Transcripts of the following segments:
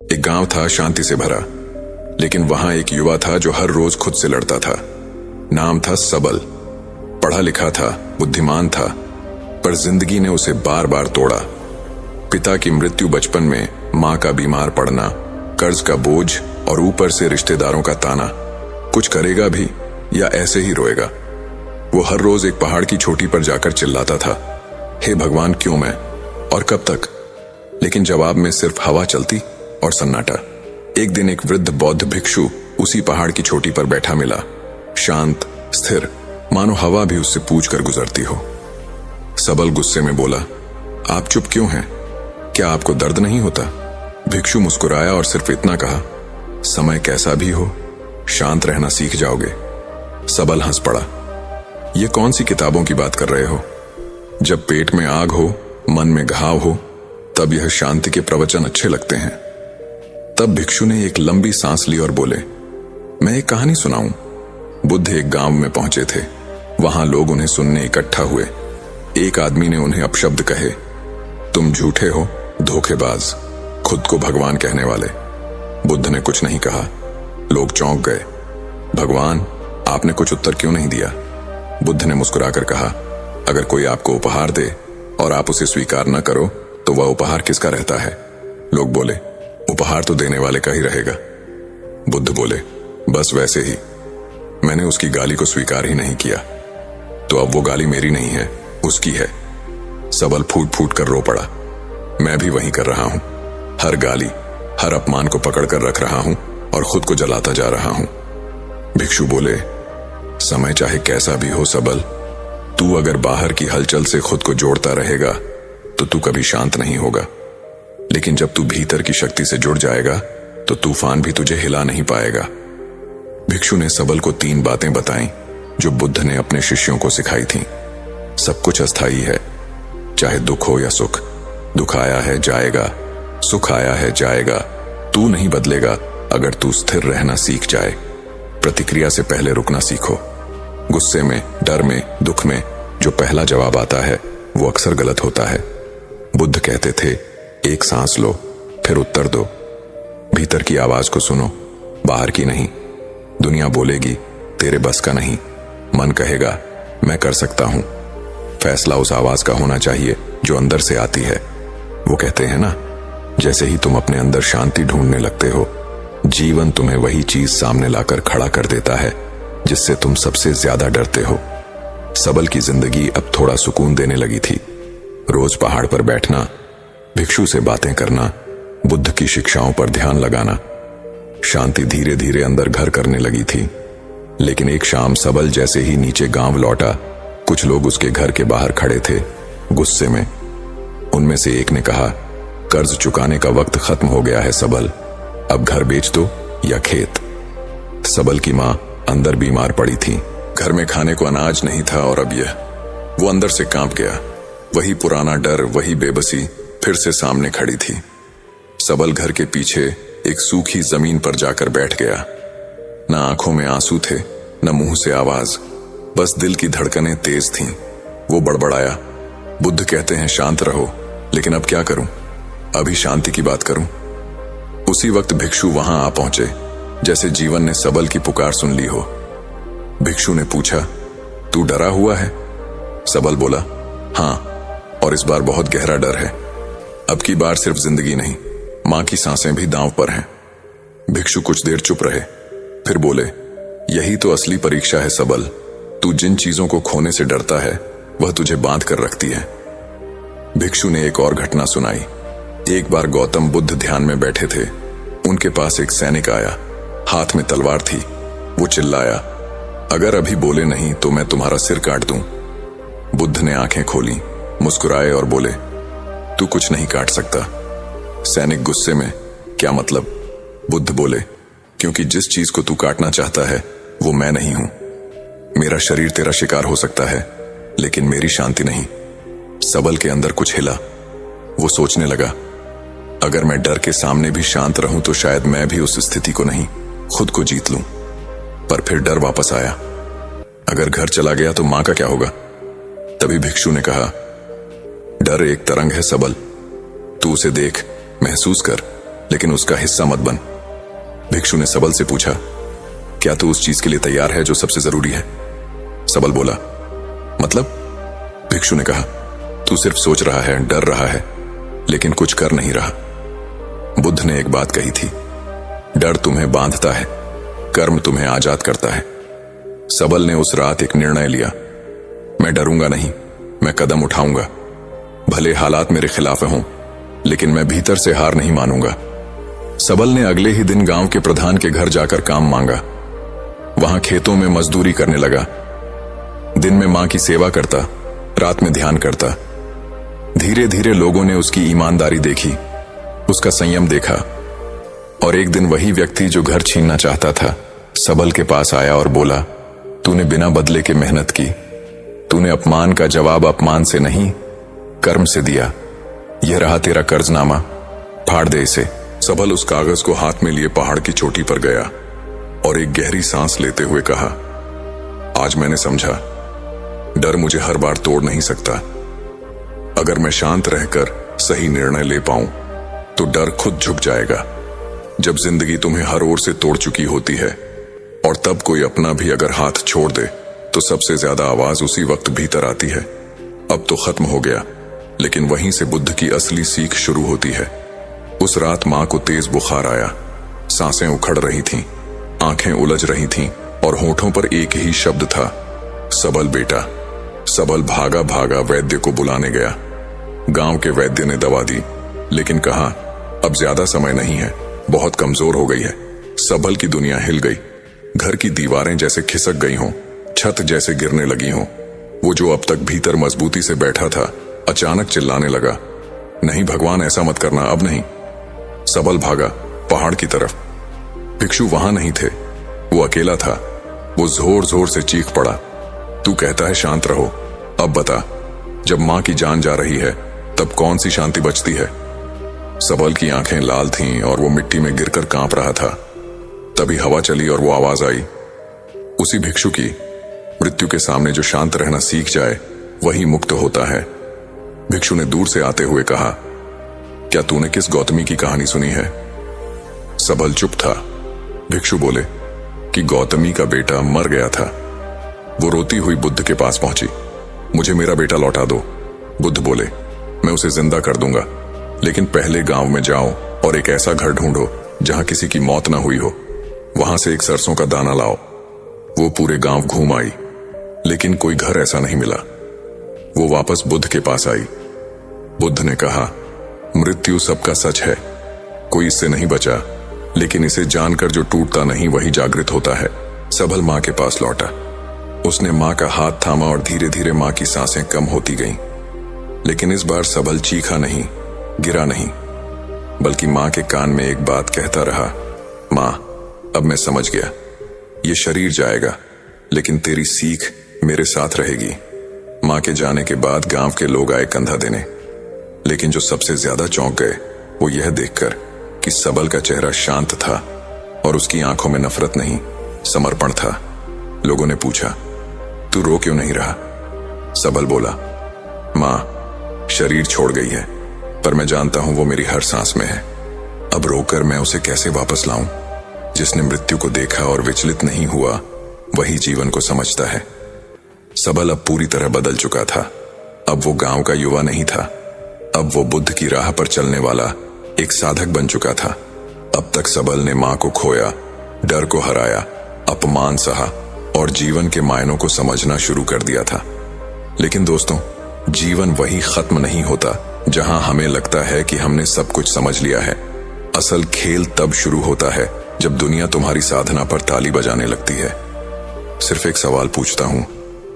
एक गांव था शांति से भरा, लेकिन वहां एक युवा था जो हर रोज खुद से लड़ता था। नाम था सबल। पढ़ा लिखा था, बुद्धिमान था, पर जिंदगी ने उसे बार बार तोड़ा। पिता की मृत्यु बचपन में, मां का बीमार पड़ना, कर्ज का बोझ और ऊपर से रिश्तेदारों का ताना। कुछ करेगा भी या ऐसे ही रोएगा। वो हर रोज एक पहाड़ की चोटी पर जाकर चिल्लाता था, हे भगवान, क्यों मैं और कब तक? लेकिन जवाब में सिर्फ हवा चलती और सन्नाटा। एक दिन एक वृद्ध बौद्ध भिक्षु उसी पहाड़ की चोटी पर बैठा मिला, शांत, स्थिर, मानो हवा भी उससे पूछ कर गुजरती हो। सबल गुस्से में बोला, आप चुप क्यों हैं? क्या आपको दर्द नहीं होता? भिक्षु मुस्कुराया और सिर्फ इतना कहा, समय कैसा भी हो, शांत रहना सीख जाओगे। सबल हंस पड़ा, ये कौन सी किताबों की बात कर रहे हो? जब पेट में आग हो, मन में घाव हो, तब यह शांति के प्रवचन अच्छे लगते हैं। तब भिक्षु ने एक लंबी सांस ली और बोले, मैं एक कहानी सुनाऊं? बुद्ध एक गांव में पहुंचे थे। वहां लोग उन्हें सुनने इकट्ठा हुए। एक आदमी ने उन्हें अपशब्द कहे, तुम झूठे हो, धोखेबाज, खुद को भगवान कहने वाले। बुद्ध ने कुछ नहीं कहा। लोग चौंक गए। भगवान, आपने कुछ उत्तर क्यों नहीं दिया? बुद्ध ने मुस्कुराकर कहा, अगर कोई आपको उपहार दे और आप उसे स्वीकार न करो तो वह उपहार किसका रहता है? लोग बोले, उपहार तो देने वाले का ही रहेगा। बुद्ध बोले, बस वैसे ही, मैंने उसकी गाली को स्वीकार ही नहीं किया, तो अब वो गाली मेरी नहीं है, उसकी है। सबल फूट फूट कर रो पड़ा, मैं भी वही कर रहा हूं। हर गाली, हर अपमान को पकड़ कर रख रहा हूं और खुद को जलाता जा रहा हूं। भिक्षु बोले, समय चाहे कैसा भी हो सबल, तू अगर बाहर की हलचल से खुद को जोड़ता रहेगा तो तू कभी शांत नहीं होगा। लेकिन जब तू भीतर की शक्ति से जुड़ जाएगा तो तूफान भी तुझे हिला नहीं पाएगा। भिक्षु ने सबल को 3 बातें बताईं जो बुद्ध ने अपने शिष्यों को सिखाई थीं। सब कुछ अस्थायी है, चाहे दुख हो या सुख। दुख आया है, जाएगा। सुख आया है, जाएगा। तू नहीं बदलेगा अगर तू स्थिर रहना सीख जाए। प्रतिक्रिया से पहले रुकना सीखो। गुस्से में, डर में, दुख में जो पहला जवाब आता है वो अक्सर गलत होता है। बुद्ध कहते थे, एक सांस लो, फिर उत्तर दो। भीतर की आवाज को सुनो, बाहर की नहीं। दुनिया बोलेगी, तेरे बस का नहीं। मन कहेगा, मैं कर सकता हूं। फैसला उस आवाज का होना चाहिए जो अंदर से आती है। वो कहते हैं ना, जैसे ही तुम अपने अंदर शांति ढूंढने लगते हो, जीवन तुम्हें वही चीज सामने लाकर खड़ा कर देता है जिससे तुम सबसे ज्यादा डरते हो। सबल की जिंदगी अब थोड़ा सुकून देने लगी थी। रोज पहाड़ पर बैठना, भिक्षु से बातें करना, बुद्ध की शिक्षाओं पर ध्यान लगाना। शांति धीरे धीरे अंदर घर करने लगी थी। लेकिन एक शाम सबल जैसे ही नीचे गांव लौटा, कुछ लोग उसके घर के बाहर खड़े थे, गुस्से में। उनमें से एक ने कहा, कर्ज चुकाने का वक्त खत्म हो गया है सबल, अब घर बेच दो या खेत। सबल की मां अंदर बीमार पड़ी थी। घर में खाने को अनाज नहीं था और अब यह। वो अंदर से कांप गया। वही पुराना डर, वही बेबसी फिर से सामने खड़ी थी। सबल घर के पीछे एक सूखी जमीन पर जाकर बैठ गया। न आंखों में आंसू थे, न मुंह से आवाज, बस दिल की धड़कनें तेज थीं। वो बड़बड़ाया, बुद्ध कहते हैं शांत रहो, लेकिन अब क्या करूं? अभी शांति की बात करूं? उसी वक्त भिक्षु वहां आ पहुंचे, जैसे जीवन ने सबल की पुकार सुन ली हो। भिक्षु ने पूछा, तू डरा हुआ है? सबल बोला, हां, और इस बार बहुत गहरा डर है। अब की बार सिर्फ जिंदगी नहीं, मां की सांसें भी दांव पर हैं। भिक्षु कुछ देर चुप रहे, फिर बोले, यही तो असली परीक्षा है सबल। तू जिन चीजों को खोने से डरता है वह तुझे बांध कर रखती है। भिक्षु ने एक और घटना सुनाई। एक बार गौतम बुद्ध ध्यान में बैठे थे। उनके पास एक सैनिक आया, हाथ में तलवार थी। वो चिल्लाया, अगर अभी बोले नहीं तो मैं तुम्हारा सिर काट दूं। बुद्ध ने आंखें खोली, मुस्कुराए और बोले, तू कुछ नहीं काट सकता। सैनिक गुस्से में, क्या मतलब? बुद्ध बोले, क्योंकि जिस चीज को तू काटना चाहता है वो मैं नहीं हूं। मेरा शरीर तेरा शिकार हो सकता है, लेकिन मेरी शांति नहीं। सबल के अंदर कुछ हिला। वो सोचने लगा, अगर मैं डर के सामने भी शांत रहूं तो शायद मैं भी उस स्थिति को नहीं, खुद को जीत लूं। पर फिर डर वापस आया, अगर घर चला गया तो मां का क्या होगा? तभी भिक्षु ने कहा, डर एक तरंग है सबल, तू उसे देख, महसूस कर, लेकिन उसका हिस्सा मत बन। भिक्षु ने सबल से पूछा, क्या तू उस चीज के लिए तैयार है जो सबसे जरूरी है? सबल बोला, मतलब? भिक्षु ने कहा, तू सिर्फ सोच रहा है, डर रहा है, लेकिन कुछ कर नहीं रहा। बुद्ध ने एक बात कही थी, डर तुम्हें बांधता है, कर्म तुम्हें आजाद करता है। सबल ने उस रात एक निर्णय लिया, मैं डरूंगा नहीं, मैं कदम उठाऊंगा। भले हालात मेरे खिलाफ हों, लेकिन मैं भीतर से हार नहीं मानूंगा। सबल ने अगले ही दिन गांव के प्रधान के घर जाकर काम मांगा। वहां खेतों में मजदूरी करने लगा। दिन में मां की सेवा करता, रात में ध्यान करता। धीरे धीरे लोगों ने उसकी ईमानदारी देखी, उसका संयम देखा, और एक दिन वही व्यक्ति जो घर छीनना चाहता था सबल के पास आया और बोला, तूने बिना बदले के मेहनत की, तूने अपमान का जवाब अपमान से नहीं, कर्म से दिया। यह रहा तेरा कर्जनामा, फाड़ दे इसे। सबल उस कागज को हाथ में लिए पहाड़ की चोटी पर गया और एक गहरी सांस लेते हुए कहा, आज मैंने समझा, डर मुझे हर बार तोड़ नहीं सकता। अगर मैं शांत रहकर सही निर्णय ले पाऊं तो डर खुद झुक जाएगा। जब जिंदगी तुम्हें हर ओर से तोड़ चुकी होती है और तब कोई अपना भी अगर हाथ छोड़ दे तो सबसे ज्यादा आवाज उसी वक्त भीतर आती है, अब तो खत्म हो गया। लेकिन वहीं से बुद्ध की असली सीख शुरू होती है। उस रात मां को तेज बुखार आया, सांसें उखड़ रही थीं, आंखें उलझ रही थीं और होठों पर एक ही शब्द था, सबल बेटा। सबल भागा भागा वैद्य को बुलाने गया। गांव के वैद्य ने दवा दी, लेकिन कहा, अब ज्यादा समय नहीं है, बहुत कमजोर हो गई है। सबल की दुनिया हिल गई, घर की दीवारें जैसे खिसक गई हों, छत जैसे गिरने लगी हों। वो जो अब तक भीतर मजबूती से बैठा था, अचानक चिल्लाने लगा, नहीं भगवान, ऐसा मत करना, अब नहीं। सबल भागा पहाड़ की तरफ। भिक्षु वहां नहीं थे, वो अकेला था। वो जोर जोर से चीख पड़ा, तू कहता है शांत रहो, अब बता, जब मां की जान जा रही है तब कौन सी शांति बचती है? सबल की आंखें लाल थीं और वो मिट्टी में गिरकर कांप रहा था। तभी हवा चली और वो आवाज आई, उसी भिक्षु की, मृत्यु के सामने जो शांत रहना सीख जाए वही मुक्त होता है। भिक्षु ने दूर से आते हुए कहा, क्या तूने किस गौतमी की कहानी सुनी है? सबल चुप था। भिक्षु बोले कि गौतमी का बेटा मर गया था। वो रोती हुई बुद्ध के पास पहुंची, मुझे मेरा बेटा लौटा दो। बुद्ध बोले, मैं उसे जिंदा कर दूंगा, लेकिन पहले गांव में जाओ और एक ऐसा घर ढूंढो जहां किसी की मौत ना हुई हो। वहां से एक सरसों का दाना लाओ। वो पूरे गांव घूम आई, लेकिन कोई घर ऐसा नहीं मिला। वो वापस बुद्ध के पास आई। बुद्ध ने कहा, मृत्यु सबका सच है, कोई इससे नहीं बचा, लेकिन इसे जानकर जो टूटता नहीं वही जागृत होता है। सबल मां के पास लौटा। उसने मां का हाथ थामा और धीरे धीरे मां की सांसें कम होती गईं। लेकिन इस बार सबल चीखा नहीं, गिरा नहीं, बल्कि मां के कान में एक बात कहता रहा, मां, अब मैं समझ गया, ये शरीर जाएगा, लेकिन तेरी सीख मेरे साथ रहेगी। मां के जाने के बाद गांव के लोग आए कंधा देने, लेकिन जो सबसे ज्यादा चौंक गए वो यह देखकर कि सबल का चेहरा शांत था और उसकी आंखों में नफरत नहीं, समर्पण था। लोगों ने पूछा, तू रो क्यों नहीं रहा? सबल बोला, मां, शरीर छोड़ गई है, पर मैं जानता हूं वो मेरी हर सांस में है। अब रोकर मैं उसे कैसे वापस लाऊं? जिसने मृत्यु को देखा और विचलित नहीं हुआ, वही जीवन को समझता है। सबल अब पूरी तरह बदल चुका था। अब वो गांव का युवा नहीं था, अब वो बुद्ध की राह पर चलने वाला एक साधक बन चुका था। अब तक सबल ने मां को खोया, डर को हराया, अपमान सहा और जीवन के मायनों को समझना शुरू कर दिया था। लेकिन दोस्तों, जीवन वही खत्म नहीं होता जहां हमें लगता है कि हमने सब कुछ समझ लिया है। असल खेल तब शुरू होता है जब दुनिया तुम्हारी साधना पर ताली बजाने लगती है। सिर्फ एक सवाल पूछता हूं,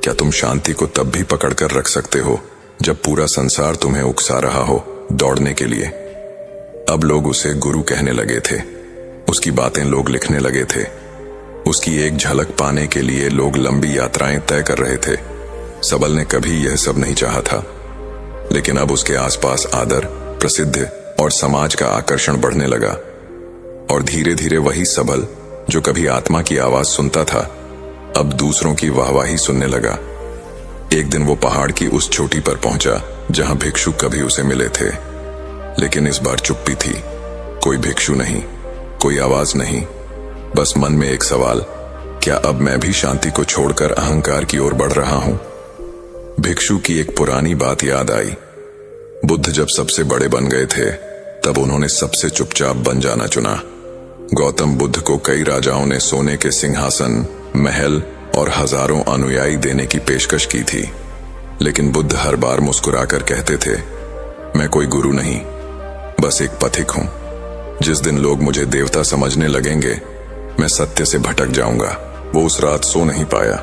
क्या तुम शांति को तब भी पकड़ कर रख सकते हो जब पूरा संसार तुम्हें उकसा रहा हो दौड़ने के लिए? अब लोग उसे गुरु कहने लगे थे, उसकी बातें लोग लिखने लगे थे, उसकी एक झलक पाने के लिए लोग लंबी यात्राएं तय कर रहे थे। सबल ने कभी यह सब नहीं चाहा था, लेकिन अब उसके आसपास आदर, प्रसिद्ध और समाज का आकर्षण बढ़ने लगा। और धीरे धीरे वही सबल जो कभी आत्मा की आवाज सुनता था, अब दूसरों की वाहवाही सुनने लगा। एक दिन वो पहाड़ की उस चोटी पर पहुंचा जहां भिक्षु कभी उसे मिले थे, लेकिन इस बार चुप्पी थी, कोई भिक्षु नहीं, कोई आवाज नहीं, बस मन में एक सवाल, क्या अब मैं भी शांति को छोड़कर अहंकार की ओर बढ़ रहा हूं? भिक्षु की एक पुरानी बात याद आई। बुद्ध जब सबसे बड़े बन गए थे तब उन्होंने सबसे चुपचाप बन जाना चुना। गौतम बुद्ध को कई राजाओं ने सोने के सिंहासन, महल और हजारों अनुयायी देने की पेशकश की थी, लेकिन बुद्ध हर बार मुस्कुराकर कहते थे, मैं कोई गुरु नहीं, बस एक पथिक हूं। जिस दिन लोग मुझे देवता समझने लगेंगे, मैं सत्य से भटक जाऊंगा। वो उस रात सो नहीं पाया।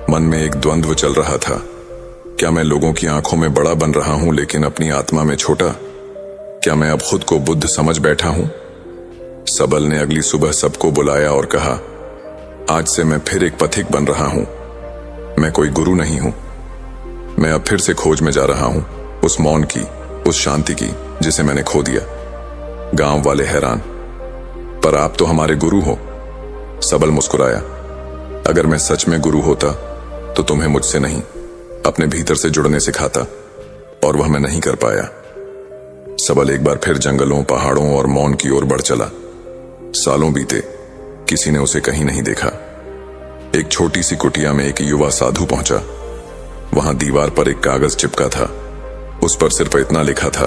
मन में एक द्वंद्व चल रहा था। क्या मैं लोगों की आंखों में बड़ा बन रहा हूं लेकिन अपनी आत्मा में छोटा? क्या मैं अब खुद को बुद्ध समझ बैठा हूं? सबल ने अगली सुबह सबको बुलाया और कहा, आज से मैं फिर एक पथिक बन रहा हूं। मैं कोई गुरु नहीं हूं। मैं अब फिर से खोज में जा रहा हूं, उस मौन की, उस शांति की जिसे मैंने खो दिया। गांव वाले हैरान, पर आप तो हमारे गुरु हो। सबल मुस्कुराया, अगर मैं सच में गुरु होता तो तुम्हें मुझसे नहीं, अपने भीतर से जुड़ने सिखाता, और वह मैं नहीं कर पाया। सबल एक बार फिर जंगलों, पहाड़ों और मौन की ओर बढ़ चला। सालों बीते, किसी ने उसे कहीं नहीं देखा। एक छोटी सी कुटिया में एक युवा साधु पहुंचा। वहां दीवार पर एक कागज चिपका था। उस पर सिर्फ इतना लिखा था,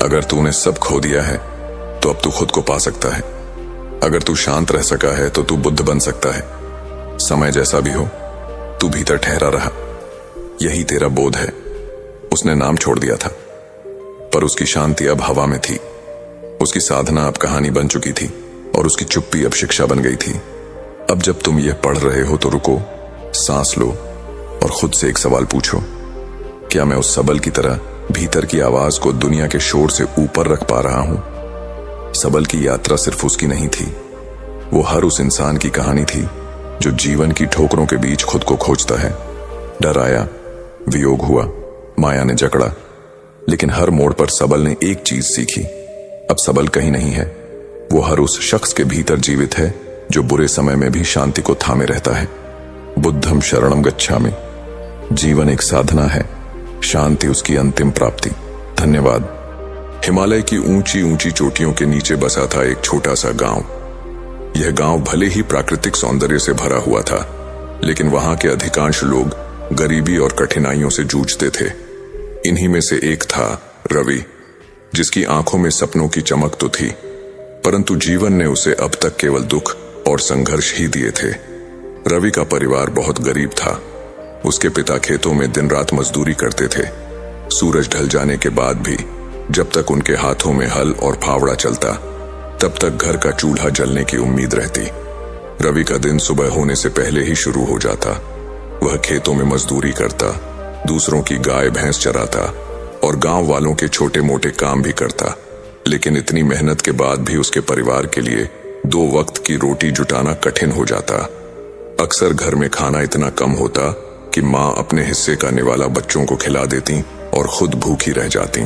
अगर तूने सब खो दिया है तो अब तू खुद को पा सकता है। अगर तू शांत रह सका है तो तू बुद्ध बन सकता है। समय जैसा भी हो, तू भीतर ठहरा रहा, यही तेरा बोध है। उसने नाम छोड़ दिया था, पर उसकी शांति अब हवा में थी। उसकी साधना अब कहानी बन चुकी थी और उसकी चुप्पी अब शिक्षा बन गई थी। अब जब तुम यह पढ़ रहे हो तो रुको, सांस लो और खुद से एक सवाल पूछो, क्या मैं उस सबल की तरह भीतर की आवाज को दुनिया के शोर से ऊपर रख पा रहा हूं? सबल की यात्रा सिर्फ उसकी नहीं थी, वो हर उस इंसान की कहानी थी जो जीवन की ठोकरों के बीच खुद को खोजता है। डर आया, वियोग हुआ, माया ने जकड़ा, लेकिन हर मोड़ पर सबल ने एक चीज सीखी, अब सबल कहीं नहीं है, वो हर उस शख्स के भीतर जीवित है जो बुरे समय में भी शांति को थामे रहता है। बुद्धम शरणम गच्छामि। जीवन एक साधना है, शांति उसकी अंतिम प्राप्ति। धन्यवाद। हिमालय की ऊंची ऊंची चोटियों के नीचे बसा था एक छोटा सा गांव। यह गांव भले ही प्राकृतिक सौंदर्य से भरा हुआ था, लेकिन वहां के अधिकांश लोग गरीबी और कठिनाइयों से जूझते थे। इन्हीं में से एक था रवि, जिसकी आंखों में सपनों की चमक तो थी, परंतु जीवन ने उसे अब तक केवल दुख और संघर्ष ही दिए थे। रवि का परिवार बहुत गरीब था। उसके पिता खेतों में दिन रात मजदूरी करते थे। सूरज ढल जाने के बाद भी जब तक उनके हाथों में हल और फावड़ा चलता, तब तक घर का चूल्हा जलने की उम्मीद रहती। रवि का दिन सुबह होने से पहले ही शुरू हो जाता। वह खेतों में मजदूरी करता, दूसरों की गाय भैंस चराता और गांव वालों के छोटे मोटे काम भी करता। लेकिन इतनी मेहनत के बाद भी उसके परिवार के लिए 2 वक्त की रोटी जुटाना कठिन हो जाता। अक्सर घर में खाना इतना कम होता कि माँ अपने हिस्से का निवाला बच्चों को खिला देती और खुद भूखी रह जाती।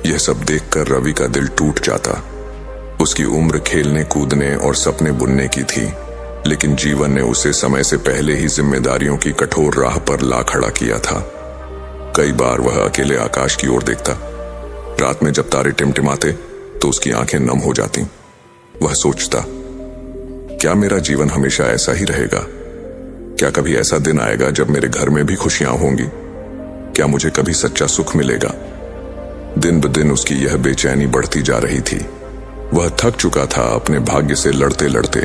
यह सब देखकर रवि का दिल टूट जाता। उसकी उम्र खेलने कूदने और सपने बुनने की थी, लेकिन जीवन ने उसे समय से पहले ही जिम्मेदारियों की कठोर राह पर ला खड़ा किया था। कई बार वह अकेले आकाश की ओर देखता। रात में जब तारे टिमटिमाते तो उसकी आंखें नम हो जाती। वह सोचता, क्या मेरा जीवन हमेशा ऐसा ही रहेगा? क्या कभी ऐसा दिन आएगा जब मेरे घर में भी खुशियां होंगी? क्या मुझे कभी सच्चा सुख मिलेगा? दिन ब दिन उसकी यह बेचैनी बढ़ती जा रही थी। वह थक चुका था अपने भाग्य से लड़ते लड़ते।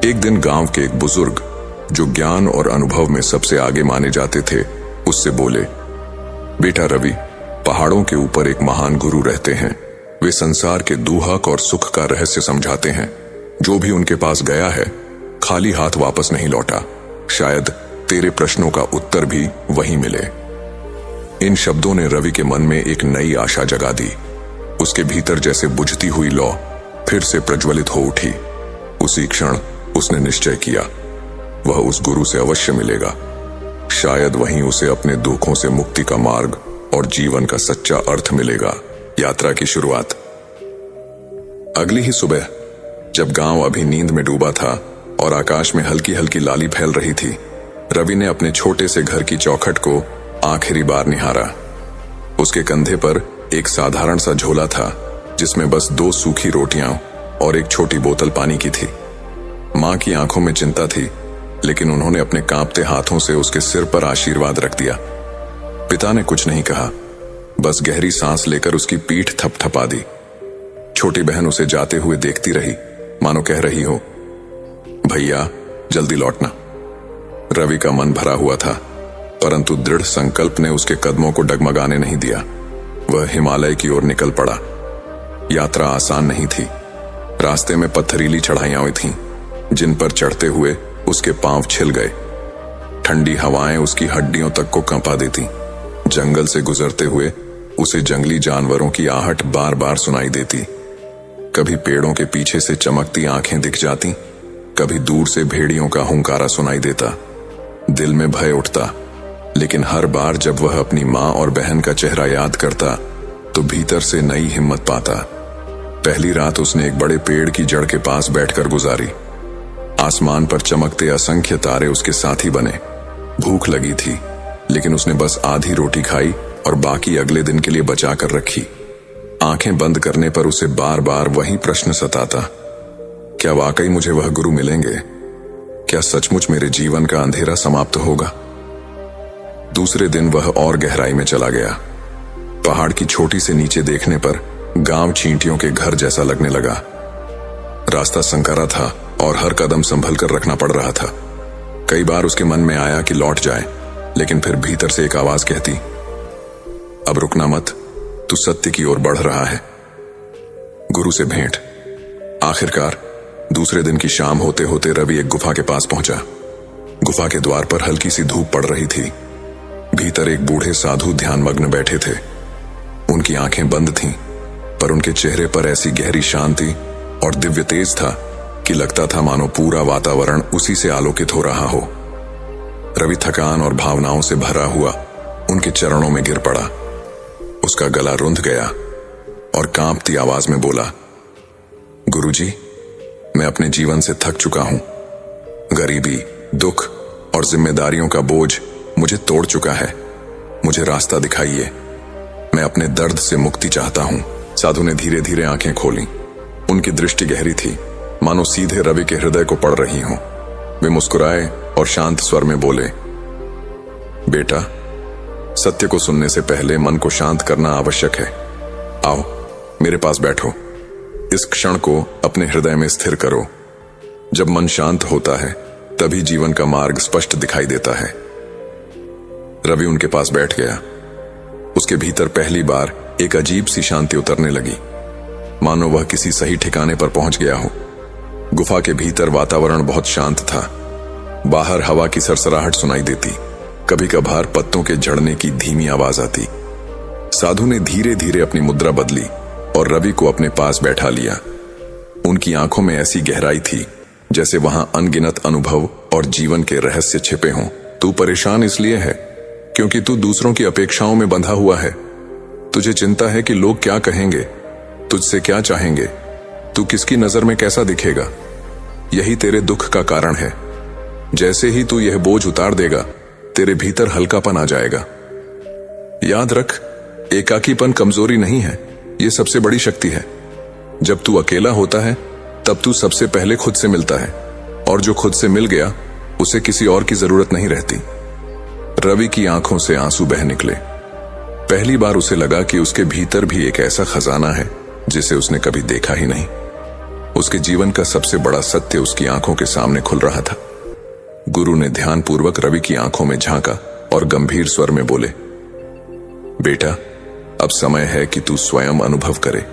एक दिन गांव के एक बुजुर्ग, जो ज्ञान और अनुभव में सबसे आगे माने जाते थे, उससे बोले, बेटा रवि, पहाड़ों के ऊपर एक महान गुरु रहते हैं। वे संसार के दुहक और सुख का रहस्य समझाते हैं। जो भी उनके पास गया है, खाली हाथ वापस नहीं लौटा। शायद तेरे प्रश्नों का उत्तर भी वहीं मिले। इन शब्दों ने रवि के मन में एक नई आशा जगा दी। उसके भीतर जैसे बुझती हुई लौ फिर से प्रज्वलित हो उठी। उसी क्षण उसने निश्चय किया, वह उस गुरु से अवश्य मिलेगा। शायद वहीं उसे अपने दुखों से मुक्ति का मार्ग और जीवन का सच्चा अर्थ मिलेगा। यात्रा की शुरुआत। अगली ही सुबह, जब गांव अभी नींद में डूबा था और आकाश में हल्की हल्की लाली फैल रही थी, रवि ने अपने छोटे से घर की चौखट को आखिरी बार निहारा। उसके कंधे पर एक साधारण सा झोला था, जिसमें बस 2 सूखी रोटियां और एक छोटी बोतल पानी की थी। मां की आंखों में चिंता थी, लेकिन उन्होंने अपने कांपते हाथों से उसके सिर पर आशीर्वाद रख दिया। पिता ने कुछ नहीं कहा, बस गहरी सांस लेकर उसकी पीठ थपथपा दी। छोटी बहन उसे जाते हुए देखती रही, मानो कह रही हो, भैया जल्दी लौटना। रवि का मन भरा हुआ था, परंतु दृढ़ संकल्प ने उसके कदमों को डगमगाने नहीं दिया। वह हिमालय की ओर निकल पड़ा। यात्रा आसान नहीं थी। रास्ते में पत्थरीली चढ़ाइयां थीं, जिन पर चढ़ते हुए उसके पांव छिल गए। ठंडी हवाएं उसकी हड्डियों तक को कंपा देती। जंगल से गुजरते हुए उसे जंगली जानवरों की आहट बार बार सुनाई देती। कभी पेड़ों के पीछे से चमकती आंखें दिख जाती, कभी दूर से भेड़ियों का हुंकारा सुनाई देता। दिल में भय उठता, लेकिन हर बार जब वह अपनी मां और बहन का चेहरा याद करता तो भीतर से नई हिम्मत पाता। पहली रात उसने एक बड़े पेड़ की जड़ के पास बैठकर गुजारी। आसमान पर चमकते असंख्य तारे उसके साथी बने। भूख लगी थी, लेकिन उसने बस आधी रोटी खाई और बाकी अगले दिन के लिए बचा कर रखी। आंखें बंद करने पर उसे बार बार वही प्रश्न सताता, क्या वाकई मुझे वह गुरु मिलेंगे? क्या सचमुच मेरे जीवन का अंधेरा समाप्त होगा? दूसरे दिन वह और गहराई में चला गया। पहाड़ की छोटी से नीचे देखने पर गांव चींटियों के घर जैसा लगने लगा। रास्ता संकरा था और हर कदम संभल कर रखना पड़ रहा था। कई बार उसके मन में आया कि लौट जाए, लेकिन फिर भीतर से एक आवाज कहती, अब रुकना मत, तू सत्य की ओर बढ़ रहा है। गुरु से भेंट। आखिरकार दूसरे दिन की शाम होते होते रवि एक गुफा के पास पहुंचा। गुफा के द्वार पर हल्की सी धूप पड़ रही थी। भीतर एक बूढ़े साधु ध्यानमग्न बैठे थे। उनकी आंखें बंद थीं, पर उनके चेहरे पर ऐसी गहरी शांति और दिव्य तेज था कि लगता था मानो पूरा वातावरण उसी से आलोकित हो रहा हो। रवि थकान और भावनाओं से भरा हुआ उनके चरणों में गिर पड़ा। उसका गला रुंध गया और कांपती आवाज में बोला, गुरुजी, मैं अपने जीवन से थक चुका हूं। गरीबी, दुख और जिम्मेदारियों का बोझ मुझे तोड़ चुका है। मुझे रास्ता दिखाइए। मैं अपने दर्द से मुक्ति चाहता हूं। साधु ने धीरे धीरे आंखें खोली। उनकी दृष्टि गहरी थी, मानो सीधे रवि के हृदय को पड़ रही हो। वे मुस्कुराए और शांत स्वर में बोले, बेटा, सत्य को सुनने से पहले मन को शांत करना आवश्यक है। आओ मेरे पास बैठो। इस क्षण को अपने हृदय में स्थिर करो। जब मन शांत होता है, तभी जीवन का मार्ग स्पष्ट दिखाई देता है। रवि उनके पास बैठ गया। उसके भीतर पहली बार एक अजीब सी शांति उतरने लगी, मानो वह किसी सही ठिकाने पर पहुंच गया हो। गुफा के भीतर वातावरण बहुत शांत था। बाहर हवा की सरसराहट सुनाई देती, कभी कभार पत्तों के झड़ने की धीमी आवाज आती। साधु ने धीरे धीरे अपनी मुद्रा बदली और रवि को अपने पास बैठा लिया। उनकी आंखों में ऐसी गहराई थी जैसे वहां अनगिनत अनुभव और जीवन के रहस्य छिपे हों। तू परेशान इसलिए है क्योंकि तू दूसरों की अपेक्षाओं में बंधा हुआ है। तुझे चिंता है कि लोग क्या कहेंगे, तुझसे क्या चाहेंगे, तू किसकी नजर में कैसा दिखेगा। यही तेरे दुख का कारण है। जैसे ही तू यह बोझ उतार देगा, तेरे भीतर हल्कापन आ जाएगा। याद रख, एकाकीपन कमजोरी नहीं है, यह सबसे बड़ी शक्ति है। जब तू अकेला होता है, तब तू सबसे पहले खुद से मिलता है, और जो खुद से मिल गया, उसे किसी और की जरूरत नहीं रहती। रवि की आंखों से आंसू बह निकले। पहली बार उसे लगा कि उसके भीतर भी एक ऐसा खजाना है जिसे उसने कभी देखा ही नहीं। उसके जीवन का सबसे बड़ा सत्य उसकी आंखों के सामने खुल रहा था। गुरु ने ध्यानपूर्वक रवि की आंखों में झांका और गंभीर स्वर में बोले, बेटा, अब समय है कि तू स्वयं अनुभव करे।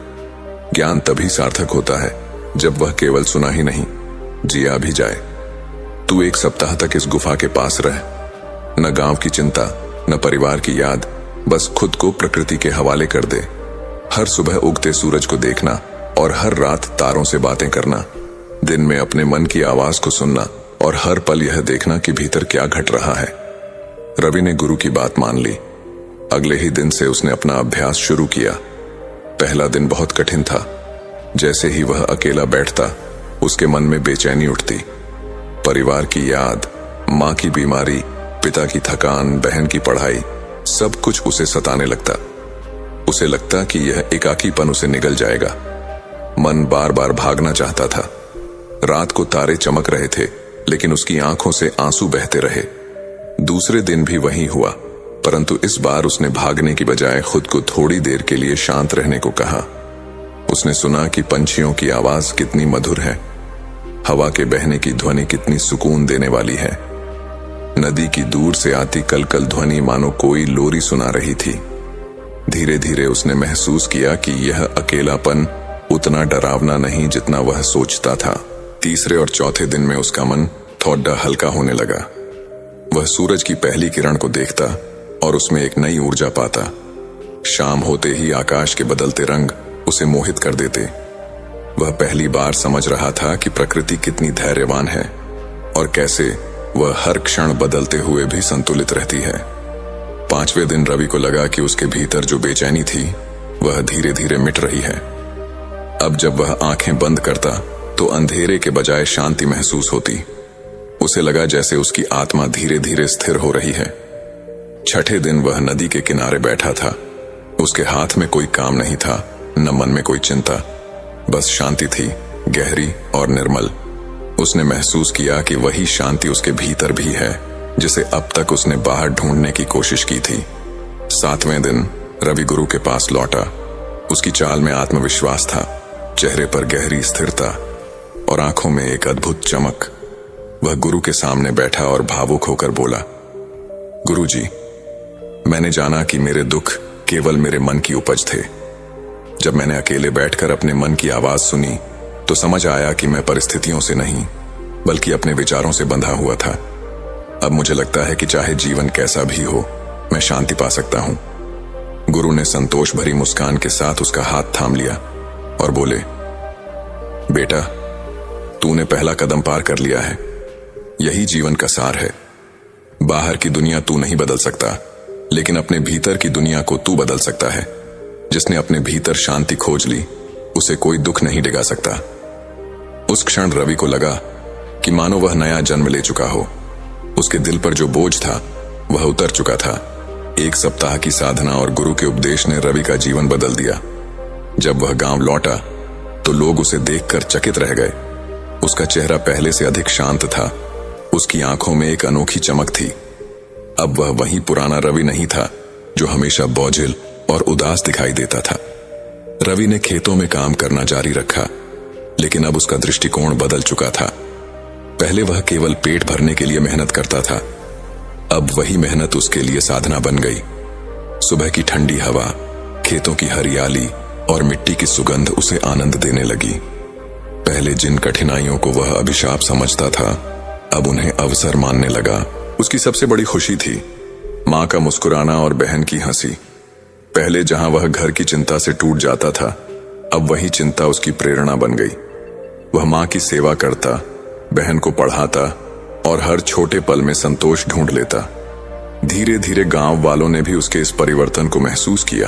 ज्ञान तभी सार्थक होता है जब वह केवल सुना ही नहीं, जिया भी जाए। तू 1 सप्ताह तक इस गुफा के पास रह। न गांव की चिंता, न परिवार की याद, बस खुद को प्रकृति के हवाले कर दे। हर सुबह उगते सूरज को देखना और हर रात तारों से बातें करना। दिन में अपने मन की आवाज को सुनना और हर पल यह देखना कि भीतर क्या घट रहा है। रवि ने गुरु की बात मान ली। अगले ही दिन से उसने अपना अभ्यास शुरू किया। पहला दिन बहुत कठिन था। जैसे ही वह अकेला बैठता, उसके मन में बेचैनी उठती। परिवार की याद, मां की बीमारी, पिता की थकान, बहन की पढ़ाई, सब कुछ उसे सताने लगता। उसे लगता कि यह एकाकीपन उसे निगल जाएगा। मन बार बार भागना चाहता था। रात को तारे चमक रहे थे, लेकिन उसकी आंखों से आंसू बहते रहे। दूसरे दिन भी वही हुआ, परंतु इस बार उसने भागने की बजाय खुद को थोड़ी देर के लिए शांत रहने को कहा। उसने सुना कि पंछियों की आवाज कितनी मधुर है, हवा के बहने की ध्वनि कितनी सुकून देने वाली है। नदी की दूर से आती कलकल ध्वनि मानो कोई लोरी सुना रही थी। धीरे धीरे उसने महसूस किया कि यह अकेलापन उतना डरावना नहीं जितना वह सोचता था। तीसरे और चौथे दिन में उसका मन थोड़ा हल्का होने लगा। वह सूरज की पहली किरण को देखता और उसमें एक नई ऊर्जा पाता। शाम होते ही आकाश के बदलते रंग उसे मोहित कर देते। वह पहली बार समझ रहा था कि प्रकृति कितनी धैर्यवान है और कैसे वह हर क्षण बदलते हुए भी संतुलित रहती है। पांचवें दिन रवि को लगा कि उसके भीतर जो बेचैनी थी वह धीरे धीरे मिट रही है। अब जब वह आंखें बंद करता तो अंधेरे के बजाय शांति महसूस होती। उसे लगा जैसे उसकी आत्मा धीरे धीरे स्थिर हो रही है। छठे दिन वह नदी के किनारे बैठा था। उसके हाथ में कोई काम नहीं था, न मन में कोई चिंता, बस शांति थी, गहरी और निर्मल। उसने महसूस किया कि वही शांति उसके भीतर भी है जिसे अब तक उसने बाहर ढूंढने की कोशिश की थी। सातवें दिन रवि गुरु के पास लौटा। उसकी चाल में आत्मविश्वास था, चेहरे पर गहरी स्थिरता और आंखों में एक अद्भुत चमक। वह गुरु के सामने बैठा और भावुक होकर बोला, गुरुजी, मैंने जाना कि मेरे दुख केवल मेरे मन की उपज थे। जब मैंने अकेले बैठकर अपने मन की आवाज सुनी तो समझ आया कि मैं परिस्थितियों से नहीं बल्कि अपने विचारों से बंधा हुआ था। अब मुझे लगता है कि चाहे जीवन कैसा भी हो, मैं शांति पा सकता हूं। गुरु ने संतोष भरी मुस्कान के साथ उसका हाथ थाम लिया और बोले, बेटा, तूने पहला कदम पार कर लिया है। यही जीवन का सार है। बाहर की दुनिया तू नहीं बदल सकता, लेकिन अपने भीतर की दुनिया को तू बदल सकता है। जिसने अपने भीतर शांति खोज ली, उसे कोई दुख नहीं डिगा सकता। उस क्षण रवि को लगा कि मानो वह नया जन्म ले चुका हो। उसके दिल पर जो बोझ था वह उतर चुका था। एक सप्ताह की साधना और गुरु के उपदेश ने रवि का जीवन बदल दिया। जब वह गांव लौटा तो लोग उसे देखकर चकित रह गए। उसका चेहरा पहले से अधिक शांत था। उसकी आंखों में एक अनोखी चमक थी। अब वह वही पुराना रवि नहीं था जो हमेशा बोझिल और उदास दिखाई देता था। रवि ने खेतों में काम करना जारी रखा, लेकिन अब उसका दृष्टिकोण बदल चुका था। पहले वह केवल पेट भरने के लिए मेहनत करता था, अब वही मेहनत उसके लिए साधना बन गई। सुबह की ठंडी हवा, खेतों की हरियाली और मिट्टी की सुगंध उसे आनंद देने लगी। पहले जिन कठिनाइयों को वह अभिशाप समझता था, अब उन्हें अवसर मानने लगा। उसकी सबसे बड़ी खुशी थी माँ का मुस्कुराना और बहन की हंसी। पहले जहां वह घर की चिंता से टूट जाता था, अब वही चिंता उसकी प्रेरणा बन गई। वह माँ की सेवा करता, बहन को पढ़ाता और हर छोटे पल में संतोष ढूंढ लेता। धीरे धीरे गांव वालों ने भी उसके इस परिवर्तन को महसूस किया।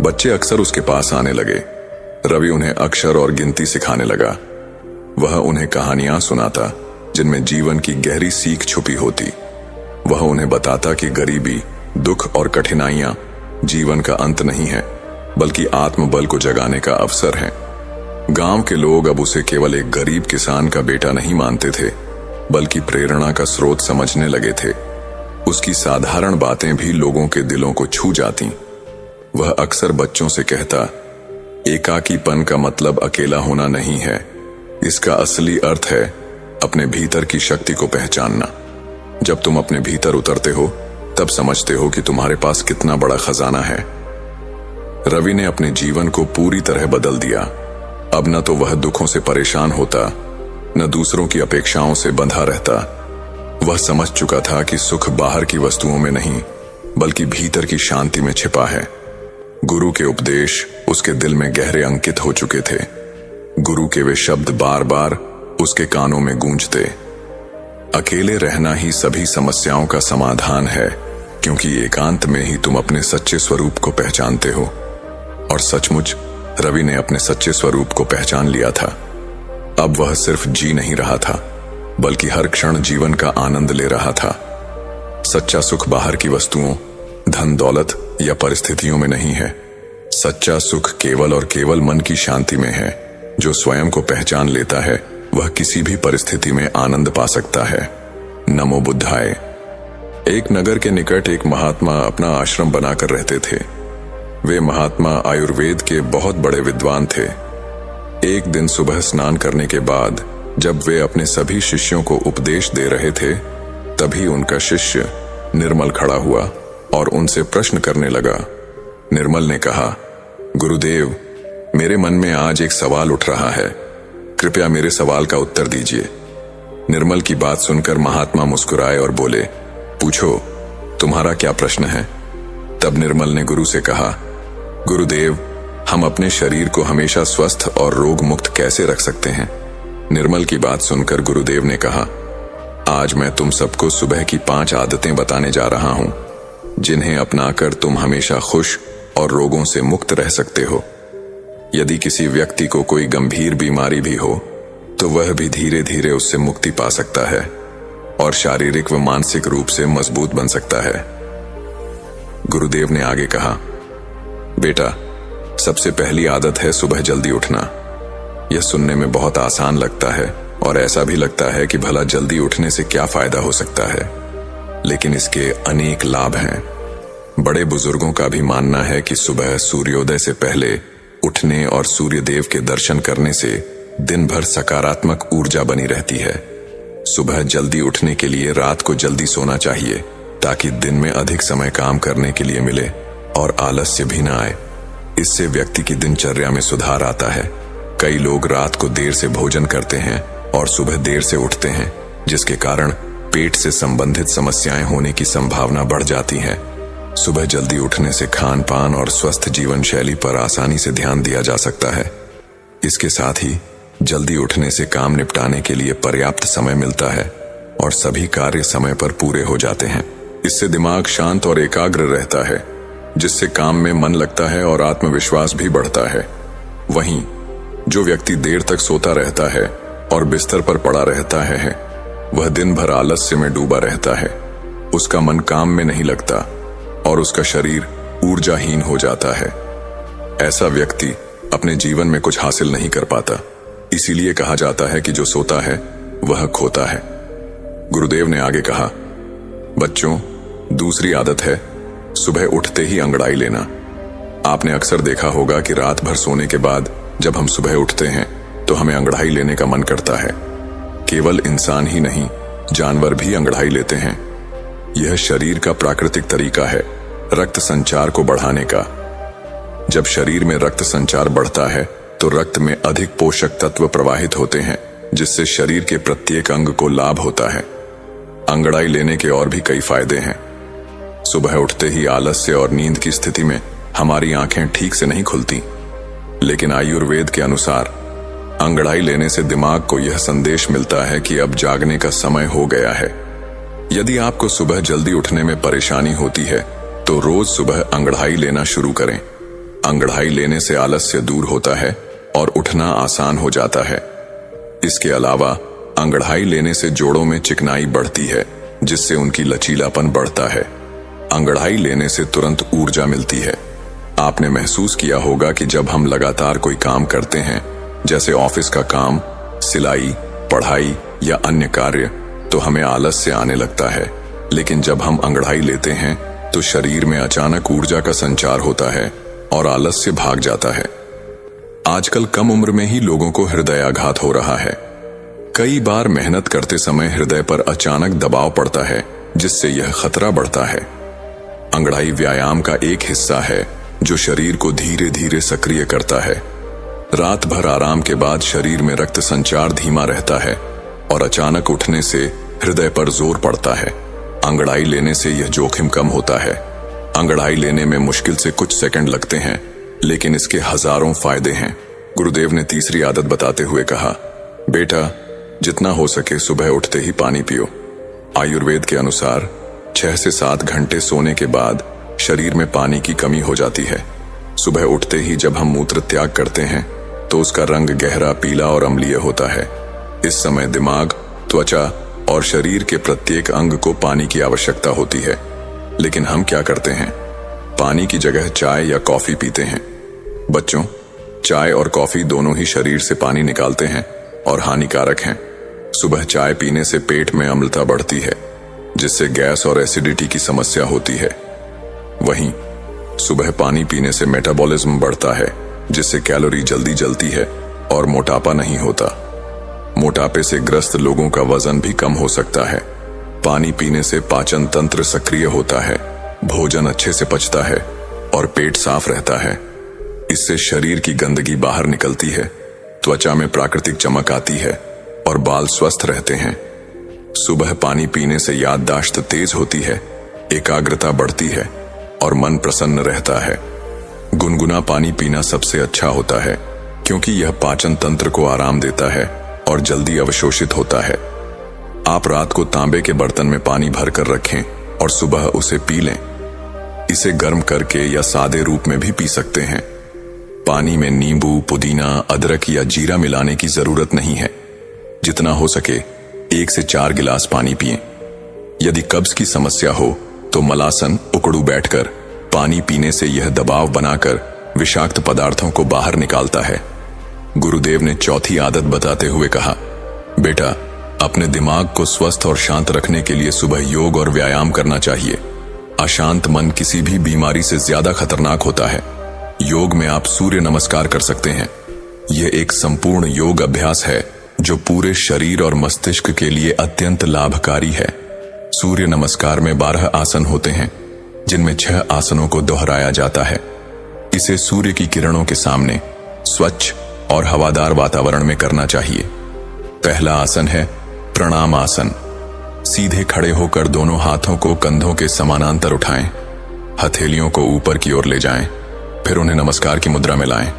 बच्चे अक्सर उसके पास आने लगे। रवि उन्हें अक्षर और गिनती सिखाने लगा। वह उन्हें कहानियां सुनाता जिनमें जीवन की गहरी सीख छुपी होती। वह उन्हें बताता कि गरीबी, दुख और कठिनाइयां जीवन का अंत नहीं है, बल्कि आत्मबल को जगाने का अवसर है। गांव के लोग अब उसे केवल एक गरीब किसान का बेटा नहीं मानते थे, बल्कि प्रेरणा का स्रोत समझने लगे थे। उसकी साधारण बातें भी लोगों के दिलों को छू जाती। वह अक्सर बच्चों से कहता, एकाकीपन का मतलब अकेला होना नहीं है, इसका असली अर्थ है अपने भीतर की शक्ति को पहचानना। जब तुम अपने भीतर उतरते हो तब समझते हो कि तुम्हारे पास कितना बड़ा खजाना है। रवि ने अपने जीवन को पूरी तरह बदल दिया। अब न तो वह दुखों से परेशान होता, न दूसरों की अपेक्षाओं से बंधा रहता। वह समझ चुका था कि सुख बाहर की वस्तुओं में नहीं, बल्कि भीतर की शांति में छिपा है। गुरु के उपदेश उसके दिल में गहरे अंकित हो चुके थे। गुरु के वे शब्द बार बार उसके कानों में गूंजते, अकेले रहना ही सभी समस्याओं का समाधान है, क्योंकि एकांत में ही तुम अपने सच्चे स्वरूप को पहचानते हो। और सचमुच रवि ने अपने सच्चे स्वरूप को पहचान लिया था। अब वह सिर्फ जी नहीं रहा था, बल्कि हर क्षण जीवन का आनंद ले रहा था। सच्चा सुख बाहर की वस्तुओं, धन दौलत या परिस्थितियों में नहीं है, सच्चा सुख केवल और केवल मन की शांति में है। जो स्वयं को पहचान लेता है वह किसी भी परिस्थिति में आनंद पा सकता है। नमो बुद्धाय। एक नगर के निकट एक महात्मा अपना आश्रम बनाकर रहते थे। वे महात्मा आयुर्वेद के बहुत बड़े विद्वान थे। एक दिन सुबह स्नान करने के बाद जब वे अपने सभी शिष्यों को उपदेश दे रहे थे, तभी उनका शिष्य निर्मल खड़ा हुआ और उनसे प्रश्न करने लगा। निर्मल ने कहा, गुरुदेव, मेरे मन में आज एक सवाल उठ रहा है, कृपया मेरे सवाल का उत्तर दीजिए। निर्मल की बात सुनकर महात्मा मुस्कुराए और बोले, पूछो, तुम्हारा क्या प्रश्न है? तब निर्मल ने गुरु से कहा, गुरुदेव, हम अपने शरीर को हमेशा स्वस्थ और रोग मुक्त कैसे रख सकते हैं? निर्मल की बात सुनकर गुरुदेव ने कहा, आज मैं तुम सबको सुबह की 5 आदतें बताने जा रहा हूं, जिन्हें अपनाकर तुम हमेशा खुश और रोगों से मुक्त रह सकते हो। यदि किसी व्यक्ति को कोई गंभीर बीमारी भी हो तो वह भी धीरे धीरे उससे मुक्ति पा सकता है और शारीरिक व मानसिक रूप से मजबूत बन सकता है। गुरुदेव ने आगे कहा, बेटा, सबसे पहली आदत है सुबह जल्दी उठना। यह सुनने में बहुत आसान लगता है और ऐसा भी लगता है कि भला जल्दी उठने से क्या फायदा हो सकता है, लेकिन इसके अनेक लाभ हैं। बड़े बुजुर्गों का भी मानना है कि सुबह सूर्योदय से पहले उठने और सूर्य देव के दर्शन करने से दिन भर सकारात्मक ऊर्जा बनी रहती है। सुबह जल्दी उठने के लिए रात को जल्दी सोना चाहिए ताकि दिन में अधिक समय काम करने के लिए मिले और आलस्य भी ना आए। इससे व्यक्ति की दिनचर्या में सुधार आता है। कई लोग रात को देर से भोजन करते हैं और सुबह देर से उठते हैं, जिसके कारण पेट से संबंधित समस्याएं होने की संभावना बढ़ जाती है। सुबह जल्दी उठने से खान पान और स्वस्थ जीवन शैली पर आसानी से ध्यान दिया जा सकता है। इसके साथ ही जल्दी उठने से काम निपटाने के लिए पर्याप्त समय मिलता है और सभी कार्य समय पर पूरे हो जाते हैं। इससे दिमाग शांत और एकाग्र रहता है, जिससे काम में मन लगता है और आत्मविश्वास भी बढ़ता है। वहीं जो व्यक्ति देर तक सोता रहता है और बिस्तर पर पड़ा रहता है, वह दिन भर आलस्य में डूबा रहता है। उसका मन काम में नहीं लगता और उसका शरीर ऊर्जाहीन हो जाता है। ऐसा व्यक्ति अपने जीवन में कुछ हासिल नहीं कर पाता। इसीलिए कहा जाता है कि जो सोता है वह खोता है। गुरुदेव ने आगे कहा, बच्चों, दूसरी आदत है सुबह उठते ही अंगड़ाई लेना। आपने अक्सर देखा होगा कि रात भर सोने के बाद जब हम सुबह उठते हैं तो हमें अंगड़ाई लेने का मन करता है। केवल इंसान ही नहीं, जानवर भी अंगड़ाई लेते हैं। यह शरीर का प्राकृतिक तरीका है रक्त संचार को बढ़ाने का। जब शरीर में रक्त संचार बढ़ता है तो रक्त में अधिक पोषक तत्व प्रवाहित होते हैं, जिससे शरीर के प्रत्येक अंग को लाभ होता है। अंगड़ाई लेने के और भी कई फायदे हैं। सुबह उठते ही आलस्य और नींद की स्थिति में हमारी आंखें ठीक से नहीं खुलती, लेकिन आयुर्वेद के अनुसार अंगड़ाई लेने से दिमाग को यह संदेश मिलता है कि अब जागने का समय हो गया है। यदि आपको सुबह जल्दी उठने में परेशानी होती है तो रोज सुबह अंगड़ाई लेना शुरू करें। अंगड़ाई लेने से आलस्य दूर होता है और उठना आसान हो जाता है। इसके अलावा अंगड़ाई लेने से जोड़ों में चिकनाई बढ़ती है, जिससे उनकी लचीलापन बढ़ता है। अंगड़ाई लेने से तुरंत ऊर्जा मिलती है। आपने महसूस किया होगा कि जब हम लगातार कोई काम करते हैं, जैसे ऑफिस का काम, सिलाई, पढ़ाई या अन्य कार्य, तो हमें आलस्य आने लगता है। लेकिन जब हम अंगड़ाई लेते हैं तो शरीर में अचानक ऊर्जा का संचार होता है और आलस्य भाग जाता है। आजकल कम उम्र में ही लोगों को हृदयाघात हो रहा है। कई बार मेहनत करते समय हृदय पर अचानक दबाव पड़ता है, जिससे यह खतरा बढ़ता है। अंगड़ाई व्यायाम का एक हिस्सा है जो शरीर को धीरे धीरे सक्रिय करता है। रात भर आराम के बाद शरीर में रक्त संचार धीमा रहता है और अचानक उठने से हृदय पर जोर पड़ता है। अंगड़ाई लेने से यह जोखिम कम होता है। अंगड़ाई लेने में मुश्किल से कुछ सेकंड लगते हैं, लेकिन इसके हजारों फायदे हैं। गुरुदेव ने तीसरी आदत बताते हुए कहा, बेटा, जितना हो सके सुबह उठते ही पानी पियो। आयुर्वेद के अनुसार 6 से 7 घंटे सोने के बाद शरीर में पानी की कमी हो जाती है। सुबह उठते ही जब हम मूत्र त्याग करते हैं तो उसका रंग गहरा पीला और अम्लीय होता है। इस समय दिमाग, त्वचा और शरीर के प्रत्येक अंग को पानी की आवश्यकता होती है, लेकिन हम क्या करते हैं? पानी की जगह चाय या कॉफी पीते हैं। बच्चों, चाय और कॉफी दोनों ही शरीर से पानी निकालते हैं और हानिकारक हैं। सुबह चाय पीने से पेट में अम्लता बढ़ती है, जिससे गैस और एसिडिटी की समस्या होती है। वहीं सुबह पानी पीने से मेटाबॉलिज्म बढ़ता है, जिससे कैलोरी जल्दी जलती है और मोटापा नहीं होता। मोटापे से ग्रस्त लोगों का वजन भी कम हो सकता है। पानी पीने से पाचन तंत्र सक्रिय होता है, भोजन अच्छे से पचता है और पेट साफ रहता है। इससे शरीर की गंदगी बाहर निकलती है, त्वचा में प्राकृतिक चमक आती है और बाल स्वस्थ रहते हैं। सुबह पानी पीने से याददाश्त तेज होती है, एकाग्रता बढ़ती है और मन प्रसन्न रहता है। गुनगुना पानी पीना सबसे अच्छा होता है, क्योंकि यह पाचन तंत्र को आराम देता है और जल्दी अवशोषित होता है। आप रात को तांबे के बर्तन में पानी भर कर रखें और सुबह उसे पी लें। इसे गर्म करके या सादे रूप में भी पी सकते हैं। पानी में नींबू, पुदीना, अदरक या जीरा मिलाने की जरूरत नहीं है। जितना हो सके 1 से 4 गिलास पानी पिएं। यदि कब्ज की समस्या हो तो मलासन उकड़ू बैठकर पानी पीने से यह दबाव बनाकर विषाक्त पदार्थों को बाहर निकालता है। गुरुदेव ने चौथी आदत बताते हुए कहा, बेटा, अपने दिमाग को स्वस्थ और शांत रखने के लिए सुबह योग और व्यायाम करना चाहिए। अशांत मन किसी भी बीमारी से ज्यादा खतरनाक होता है। योग में आप सूर्य नमस्कार कर सकते हैं। यह एक संपूर्ण योग अभ्यास है जो पूरे शरीर और मस्तिष्क के लिए अत्यंत लाभकारी है। सूर्य नमस्कार में 12 आसन होते हैं, जिनमें 6 आसनों को दोहराया जाता है। इसे सूर्य की किरणों के सामने स्वच्छ और हवादार वातावरण में करना चाहिए। पहला आसन है प्रणाम आसन। सीधे खड़े होकर दोनों हाथों को कंधों के समानांतर उठाएं, हथेलियों को ऊपर की ओर ले जाएं, फिर उन्हें नमस्कार की मुद्रा में लाएं।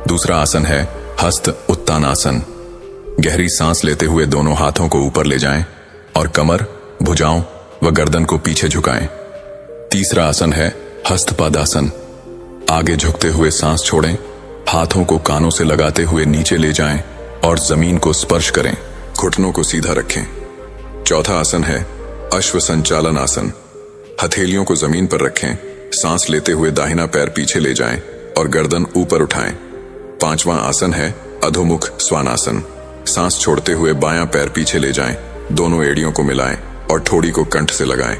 दूसरा आसन है हस्त उत्तानासन। गहरी सांस लेते हुए दोनों हाथों को ऊपर ले जाएं और कमर, भुजाओं व गर्दन को पीछे झुकाएं। तीसरा आसन है हस्तपादासन। आगे झुकते हुए सांस छोड़ें, हाथों को कानों से लगाते हुए नीचे ले जाएं और जमीन को स्पर्श करें। घुटनों को सीधा रखें। चौथा आसन है अश्व संचालन आसन। हथेलियों को जमीन पर रखें, सांस लेते हुए दाहिना पैर पीछे ले जाएं और गर्दन ऊपर उठाएं। पांचवां आसन है अधोमुख स्वानासन। सांस छोड़ते हुए बायां पैर पीछे ले जाएं, दोनों एड़ियों को मिलाएं और ठोड़ी को कंठ से लगाएं।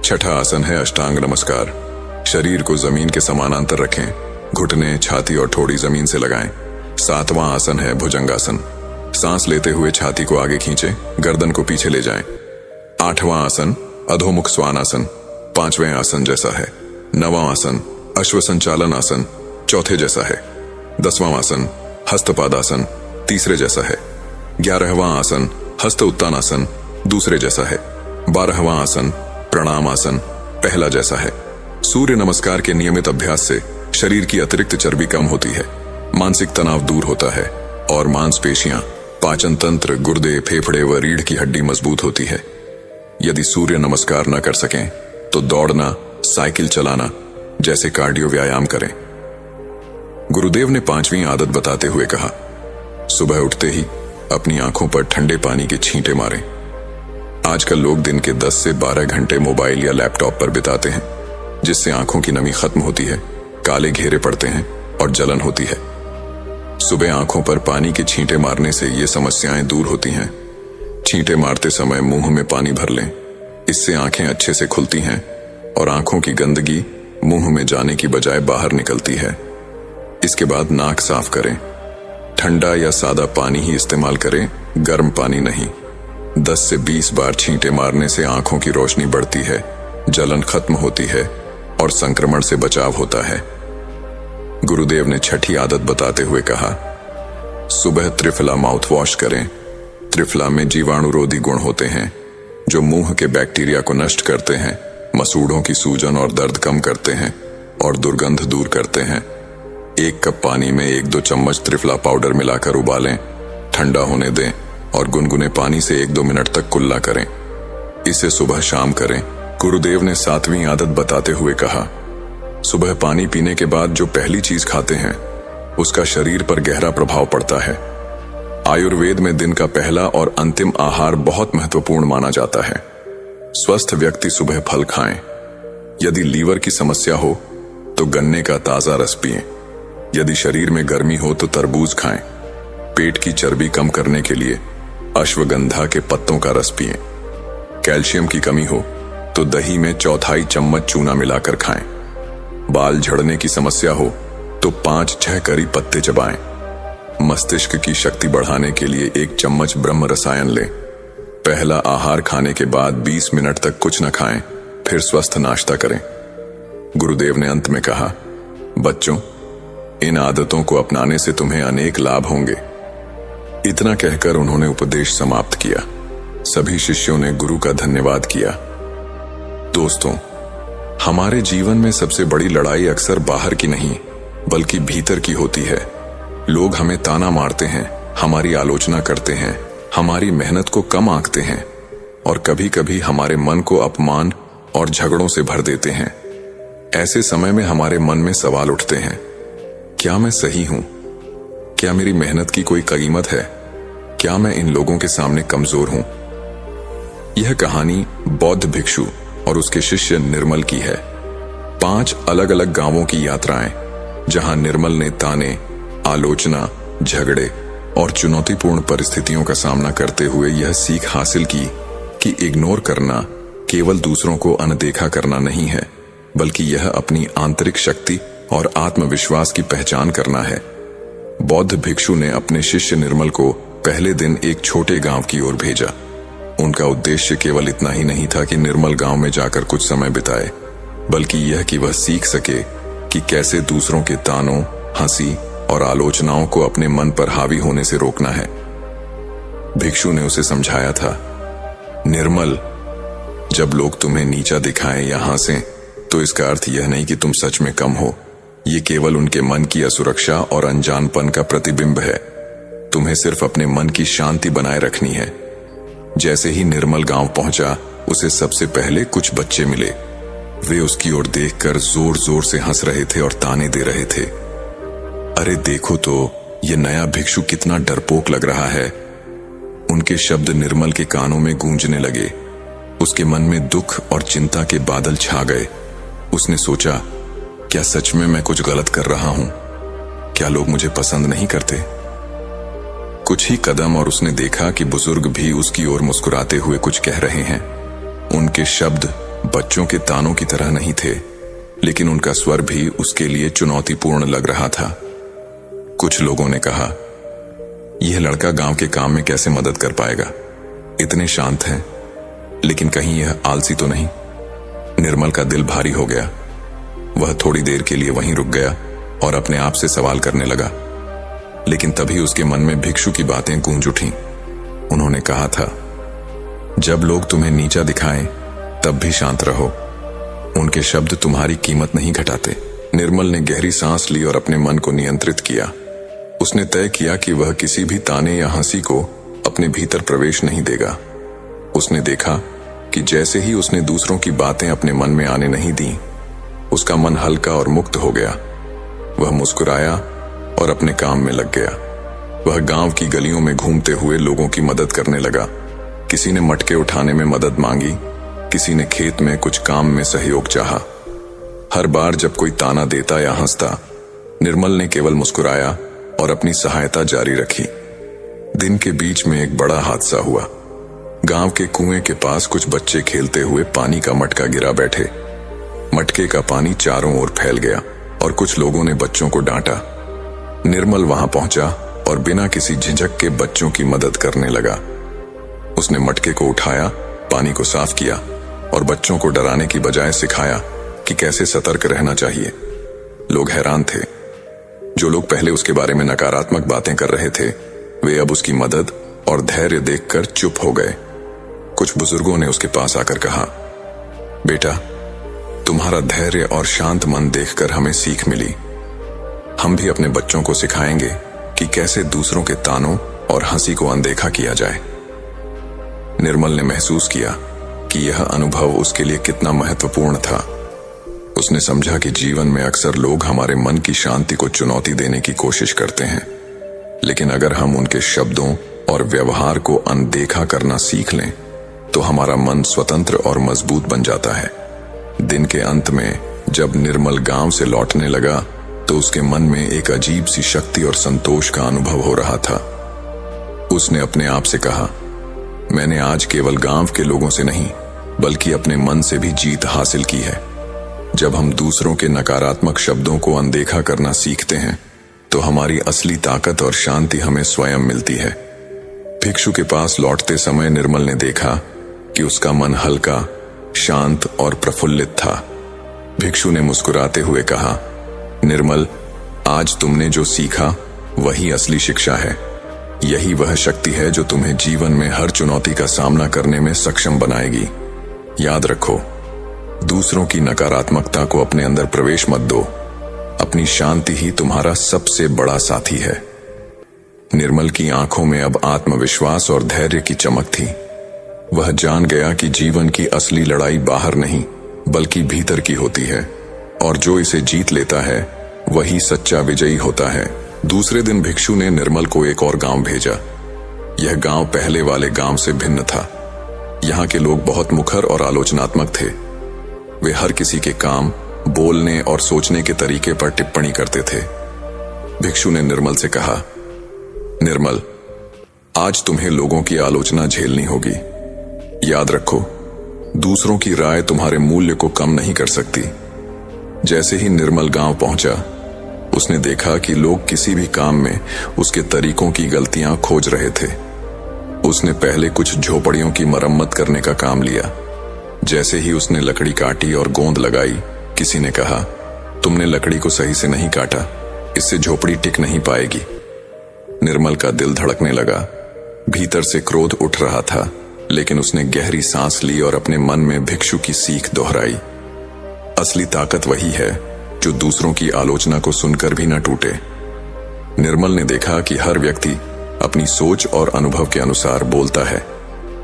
छठा आसन है अष्टांग नमस्कार। शरीर को जमीन के समानांतर रखें, घुटने, छाती और ठोड़ी जमीन से लगाएं। सातवां आसन है भुजंगासन। सांस लेते हुए छाती को आगे खींचें, गर्दन को पीछे ले जाएं। आठवां आसन अधोमुख स्वानासन 5वें आसन जैसा है। 9वां आसन अश्व संचालन आसन चौथे जैसा है। 10वां आसन हस्तपादासन तीसरे जैसा है। 11वां आसन हस्त उत्तानासन दूसरे जैसा है। 12वां आसन प्रणाम आसन पहला जैसा है। सूर्य नमस्कार के नियमित अभ्यास से शरीर की अतिरिक्त चर्बी कम होती है, मानसिक तनाव दूर होता है और मांसपेशियां, पाचन तंत्र, गुर्दे, फेफड़े व रीढ़ की हड्डी मजबूत होती है। यदि सूर्य नमस्कार न कर सकें तो दौड़ना, साइकिल चलाना जैसे कार्डियो व्यायाम करें। गुरुदेव ने 5वीं आदत बताते हुए कहा, सुबह उठते ही अपनी आंखों पर ठंडे पानी के छींटे मारें। आजकल लोग दिन के 10 से 12 घंटे मोबाइल या लैपटॉप पर बिताते हैं, जिससे आंखों की नमी खत्म होती है, काले घेरे पड़ते हैं और जलन होती है। सुबह आंखों पर पानी के छींटे मारने से ये समस्याएं दूर होती हैं। छींटे मारते समय मुंह में पानी भर लें, इससे आंखें अच्छे से खुलती हैं और आंखों की गंदगी मुंह में जाने की बजाय बाहर निकलती है। इसके बाद नाक साफ करें। ठंडा या सादा पानी ही इस्तेमाल करें, गर्म पानी नहीं। 10 से 20 बार छींटे मारने से आंखों की रोशनी बढ़ती है, जलन खत्म होती है और संक्रमण से बचाव होता है। गुरुदेव ने 6ठी आदत बताते हुए कहा, सुबह त्रिफला माउथ वॉश करें। त्रिफला में जीवाणुरोधी गुण होते हैं जो मुंह के बैक्टीरिया को नष्ट करते हैं, मसूड़ों की सूजन और दर्द कम करते हैं और दुर्गंध दूर करते हैं। 1 कप पानी में 1-2 चम्मच त्रिफला पाउडर मिलाकर उबालें, ठंडा होने दें और गुनगुने पानी से 1-2 मिनट तक कुल्ला करें। इसे सुबह शाम करें। गुरुदेव ने 7वीं आदत बताते हुए कहा, सुबह पानी पीने के बाद जो पहली चीज खाते हैं उसका शरीर पर गहरा प्रभाव पड़ता है। आयुर्वेद में दिन का पहला और अंतिम आहार बहुत महत्वपूर्ण माना जाता है। स्वस्थ व्यक्ति सुबह फल खाएं। यदि लीवर की समस्या हो तो गन्ने का ताजा रस पिएं। यदि शरीर में गर्मी हो तो तरबूज खाएं। पेट की चर्बी कम करने के लिए अश्वगंधा के पत्तों का रस पिएं। कैल्शियम की कमी हो तो दही में 1/4 चम्मच चूना मिलाकर खाएं। बाल झड़ने की समस्या हो तो 5-6 करी पत्ते चबाएं। मस्तिष्क की शक्ति बढ़ाने के लिए 1 चम्मच ब्रह्म रसायन लें। पहला आहार खाने के बाद 20 मिनट तक कुछ न खाएं, फिर स्वस्थ नाश्ता करें। गुरुदेव ने अंत में कहा, बच्चों, इन आदतों को अपनाने से तुम्हें अनेक लाभ होंगे। इतना कहकर उन्होंने उपदेश समाप्त किया। सभी शिष्यों ने गुरु का धन्यवाद किया। दोस्तों, हमारे जीवन में सबसे बड़ी लड़ाई अक्सर बाहर की नहीं बल्कि भीतर की होती है। लोग हमें ताना मारते हैं, हमारी आलोचना करते हैं, हमारी मेहनत को कम आंकते हैं और कभी कभी हमारे मन को अपमान और झगड़ों से भर देते हैं। ऐसे समय में हमारे मन में सवाल उठते हैं, क्या मैं सही हूं? क्या मेरी मेहनत की कोई कीमत है? क्या मैं इन लोगों के सामने कमजोर हूं? यह कहानी बौद्ध भिक्षु और उसके शिष्य निर्मल की है। 5 अलग अलग गांवों की यात्राएं, जहां निर्मल ने ताने, आलोचना, झगड़े और चुनौतीपूर्ण परिस्थितियों का सामना करते हुए यह सीख हासिल की कि इग्नोर करना केवल दूसरों को अनदेखा करना नहीं है, बल्कि यह अपनी आंतरिक शक्ति और आत्मविश्वास की पहचान करना है। बौद्ध भिक्षु ने अपने शिष्य निर्मल को पहले दिन एक छोटे गांव की ओर भेजा। उनका उद्देश्य केवल इतना ही नहीं था कि निर्मल गांव में जाकर कुछ समय बिताए, बल्कि यह कि वह सीख सके कि कैसे दूसरों के तानों, हंसी और आलोचनाओं को अपने मन पर हावी होने से रोकना है। भिक्षु ने उसे समझाया था, निर्मल, जब लोग तुम्हें नीचा दिखाएं या हंसें तो इसका अर्थ यह नहीं कि तुम सच में कम हो। ये केवल उनके मन की असुरक्षा और अनजानपन का प्रतिबिंब है। तुम्हें सिर्फ अपने मन की शांति बनाए रखनी है। जैसे ही निर्मल गांव पहुंचा, उसे सबसे पहले कुछ बच्चे मिले। वे उसकी ओर देखकर जोर जोर से हंस रहे थे और ताने दे रहे थे। अरे देखो तो, ये नया भिक्षु कितना डरपोक लग रहा है। उनके शब्द निर्मल के कानों में गूंजने लगे। उसके मन में दुख और चिंता के बादल छा गए। उसने सोचा, क्या सच में मैं कुछ गलत कर रहा हूं? क्या लोग मुझे पसंद नहीं करते? कुछ ही कदम और उसने देखा कि बुजुर्ग भी उसकी ओर मुस्कुराते हुए कुछ कह रहे हैं। उनके शब्द बच्चों के तानों की तरह नहीं थे, लेकिन उनका स्वर भी उसके लिए चुनौतीपूर्ण लग रहा था। कुछ लोगों ने कहा, यह लड़का गांव के काम में कैसे मदद कर पाएगा? इतने शांत हैं, लेकिन कहीं यह आलसी तो नहीं? निर्मल का दिल भारी हो गया। वह थोड़ी देर के लिए वहीं रुक गया और अपने आप से सवाल करने लगा, लेकिन तभी उसके मन में भिक्षु की बातें गूंज उठीं। उन्होंने कहा था, जब लोग तुम्हें नीचा दिखाएं तब भी शांत रहो। उनके शब्द तुम्हारी कीमत नहीं घटाते। निर्मल ने गहरी सांस ली और अपने मन को नियंत्रित किया। उसने तय किया कि वह किसी भी ताने या हंसी को अपने भीतर प्रवेश नहीं देगा। उसने देखा कि जैसे ही उसने दूसरों की बातें अपने मन में आने नहीं दी, उसका मन हल्का और मुक्त हो गया। वह मुस्कुराया और अपने काम में लग गया। वह गांव की गलियों में घूमते हुए लोगों की मदद करने लगा। किसी ने मटके उठाने में मदद मांगी, किसी ने खेत में कुछ काम में सहयोग चाहा। हर बार जब कोई ताना देता या हंसता, निर्मल ने केवल मुस्कुराया और अपनी सहायता जारी रखी। दिन के बीच में एक बड़ा हादसा हुआ। गांव के कुएं के पास कुछ बच्चे खेलते हुए पानी का मटका गिरा बैठे। मटके का पानी चारों ओर फैल गया और कुछ लोगों ने बच्चों को डांटा। निर्मल वहां पहुंचा और बिना किसी झिझक के बच्चों की मदद करने लगा। उसने मटके को उठाया, पानी को साफ किया और बच्चों को डराने की बजाय सिखाया कि कैसे सतर्क रहना चाहिए। लोग हैरान थे। जो लोग पहले उसके बारे में नकारात्मक बातें कर रहे थे, वे अब उसकी मदद और धैर्य देखकर चुप हो गए। कुछ बुजुर्गों ने उसके पास आकर कहा, बेटा, तुम्हारा धैर्य और शांत मन देखकर हमें सीख मिली। हम भी अपने बच्चों को सिखाएंगे कि कैसे दूसरों के तानों और हंसी को अनदेखा किया जाए। निर्मल ने महसूस किया कि यह अनुभव उसके लिए कितना महत्वपूर्ण था। उसने समझा कि जीवन में अक्सर लोग हमारे मन की शांति को चुनौती देने की कोशिश करते हैं, लेकिन अगर हम उनके शब्दों और व्यवहार को अनदेखा करना सीख लें तो हमारा मन स्वतंत्र और मजबूत बन जाता है। दिन के अंत में जब निर्मल गांव से लौटने लगा तो उसके मन में एक अजीब सी शक्ति और संतोष का अनुभव हो रहा था। उसने अपने आप से कहा, मैंने आज केवल गांव के लोगों से नहीं बल्कि अपने मन से भी जीत हासिल की है। जब हम दूसरों के नकारात्मक शब्दों को अनदेखा करना सीखते हैं तो हमारी असली ताकत और शांति हमें स्वयं मिलती है। भिक्षु के पास लौटते समय निर्मल ने देखा कि उसका मन हल्का, शांत और प्रफुल्लित था। भिक्षु ने मुस्कुराते हुए कहा, निर्मल, आज तुमने जो सीखा वही असली शिक्षा है। यही वह शक्ति है जो तुम्हें जीवन में हर चुनौती का सामना करने में सक्षम बनाएगी। याद रखो, दूसरों की नकारात्मकता को अपने अंदर प्रवेश मत दो। अपनी शांति ही तुम्हारा सबसे बड़ा साथी है। निर्मल की आंखों में अब आत्मविश्वास और धैर्य की चमक थी। वह जान गया कि जीवन की असली लड़ाई बाहर नहीं बल्कि भीतर की होती है, और जो इसे जीत लेता है वही सच्चा विजयी होता है। दूसरे दिन भिक्षु ने निर्मल को एक और गांव भेजा। यह गांव पहले वाले गांव से भिन्न था। यहाँ के लोग बहुत मुखर और आलोचनात्मक थे। वे हर किसी के काम, बोलने और सोचने के तरीके पर टिप्पणी करते थे। भिक्षु ने निर्मल से कहा, निर्मल, आज तुम्हें लोगों की आलोचना झेलनी होगी। याद रखो, दूसरों की राय तुम्हारे मूल्य को कम नहीं कर सकती। जैसे ही निर्मल गांव पहुंचा, उसने देखा कि लोग किसी भी काम में उसके तरीकों की गलतियां खोज रहे थे। उसने पहले कुछ झोपड़ियों की मरम्मत करने का काम लिया। जैसे ही उसने लकड़ी काटी और गोंद लगाई, किसी ने कहा, तुमने लकड़ी को सही से नहीं काटा, इससे झोपड़ी टिक नहीं पाएगी। निर्मल का दिल धड़कने लगा। भीतर से क्रोध उठ रहा था, लेकिन उसने गहरी सांस ली और अपने मन में भिक्षु की सीख दोहराई। असली ताकत वही है जो दूसरों की आलोचना को सुनकर भी न टूटे। निर्मल ने देखा कि हर व्यक्ति अपनी सोच और अनुभव के अनुसार बोलता है।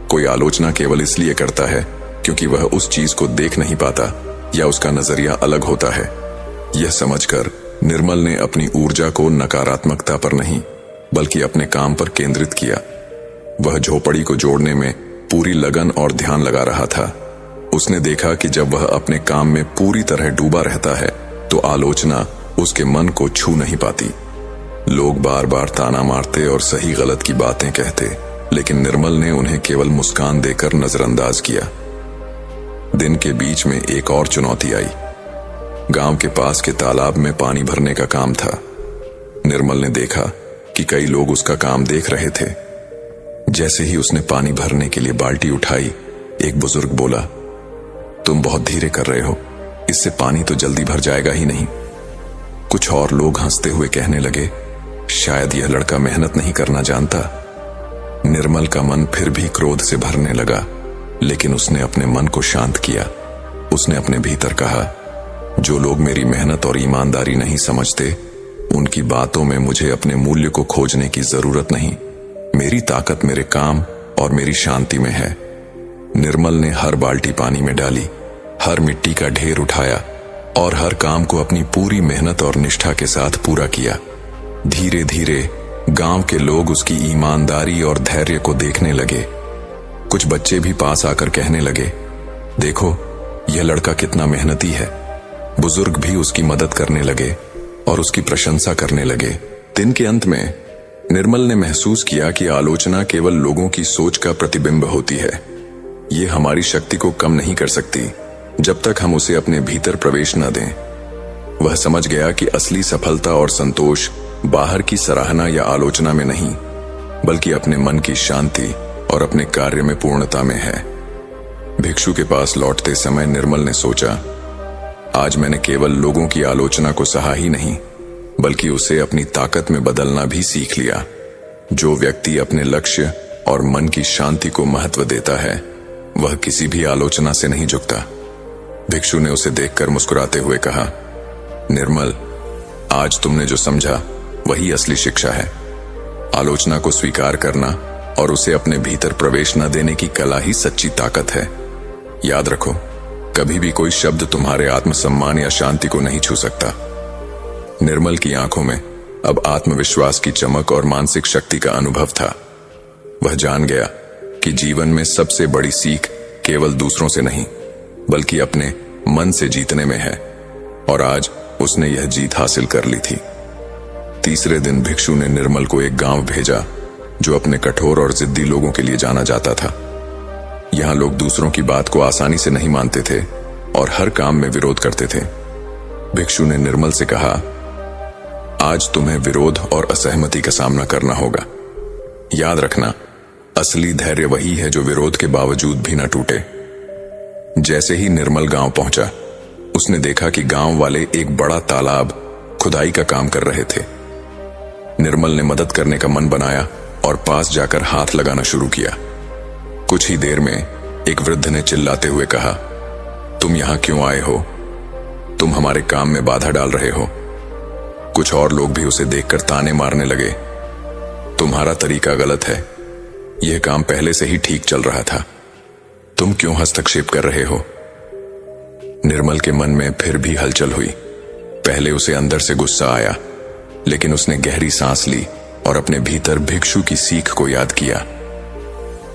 कोई आलोचना केवल इसलिए करता है क्योंकि वह उस चीज को देख नहीं पाता या उसका नजरिया अलग होता है। यह समझकर निर्मल ने अपनी ऊर्जा को नकारात्मकता पर नहीं बल्कि अपने काम पर केंद्रित किया। वह झोपड़ी को जोड़ने में पूरी लगन और ध्यान लगा रहा था। उसने देखा कि जब वह अपने काम में पूरी तरह डूबा रहता है तो आलोचना उसके मन को छू नहीं पाती। लोग बार बार ताना मारते और सही गलत की बातें कहते, लेकिन निर्मल ने उन्हें केवल मुस्कान देकर नजरअंदाज किया। दिन के बीच में एक और चुनौती आई। गांव के पास के तालाब में पानी भरने का काम था। निर्मल ने देखा कि कई लोग उसका काम देख रहे थे। जैसे ही उसने पानी भरने के लिए बाल्टी उठाई, एक बुजुर्ग बोला, तुम बहुत धीरे कर रहे हो, इससे पानी तो जल्दी भर जाएगा ही नहीं। कुछ और लोग हंसते हुए कहने लगे, शायद यह लड़का मेहनत नहीं करना जानता। निर्मल का मन फिर भी क्रोध से भरने लगा, लेकिन उसने अपने मन को शांत किया। उसने अपने भीतर कहा, जो लोग मेरी मेहनत और ईमानदारी नहीं समझते, उनकी बातों में मुझे अपने मूल्य को खोजने की जरूरत नहीं। मेरी ताकत मेरे काम और मेरी शांति में है। निर्मल ने हर बाल्टी पानी में डाली, हर मिट्टी का ढेर उठाया और हर काम को अपनी पूरी मेहनत और निष्ठा के साथ पूरा किया। धीरे धीरे गांव के लोग उसकी ईमानदारी और धैर्य को देखने लगे। कुछ बच्चे भी पास आकर कहने लगे, देखो यह लड़का कितना मेहनती है। बुजुर्ग भी उसकी मदद करने लगे और उसकी प्रशंसा करने लगे। दिन के अंत में निर्मल ने महसूस किया कि आलोचना केवल लोगों की सोच का प्रतिबिंब होती है। ये हमारी शक्ति को कम नहीं कर सकती जब तक हम उसे अपने भीतर प्रवेश न दें। वह समझ गया कि असली सफलता और संतोष बाहर की सराहना या आलोचना में नहीं, बल्कि अपने मन की शांति और अपने कार्य में पूर्णता में है। भिक्षु के पास लौटते समय निर्मल ने सोचा, आज मैंने केवल लोगों की आलोचना को सहा ही नहीं, बल्कि उसे अपनी ताकत में बदलना भी सीख लिया। जो व्यक्ति अपने लक्ष्य और मन की शांति को महत्व देता है, वह किसी भी आलोचना से नहीं झुकता। भिक्षु ने उसे देखकर मुस्कुराते हुए कहा, निर्मल, आज तुमने जो समझा वही असली शिक्षा है। आलोचना को स्वीकार करना और उसे अपने भीतर प्रवेश न देने की कला ही सच्ची ताकत है। याद रखो, कभी भी कोई शब्द तुम्हारे आत्मसम्मान या शांति को नहीं छू सकता। निर्मल की आंखों में अब आत्मविश्वास की चमक और मानसिक शक्ति का अनुभव था। वह जान गया कि जीवन में सबसे बड़ी सीख केवल दूसरों से नहीं, बल्कि अपने मन से जीतने में है। और आज उसने यह जीत हासिल कर ली थी। तीसरे दिन भिक्षु ने निर्मल को एक गांव भेजा जो अपने कठोर और जिद्दी लोगों के लिए जाना जाता था। यहां लोग दूसरों की बात को आसानी से नहीं मानते थे और हर काम में विरोध करते थे। भिक्षु ने निर्मल से कहा, आज तुम्हें विरोध और असहमति का सामना करना होगा। याद रखना, असली धैर्य वही है जो विरोध के बावजूद भी न टूटे। जैसे ही निर्मल गांव पहुंचा, उसने देखा कि गांव वाले एक बड़ा तालाब खुदाई का काम कर रहे थे। निर्मल ने मदद करने का मन बनाया और पास जाकर हाथ लगाना शुरू किया। कुछ ही देर में एक वृद्ध ने चिल्लाते हुए कहा, तुम यहां क्यों आए हो? तुम हमारे काम में बाधा डाल रहे हो। कुछ और लोग भी उसे देखकर ताने मारने लगे, तुम्हारा तरीका गलत है, यह काम पहले से ही ठीक चल रहा था, तुम क्यों हस्तक्षेप कर रहे हो? निर्मल के मन में फिर भी हलचल हुई। पहले उसे अंदर से गुस्सा आया, लेकिन उसने गहरी सांस ली और अपने भीतर भिक्षु की सीख को याद किया।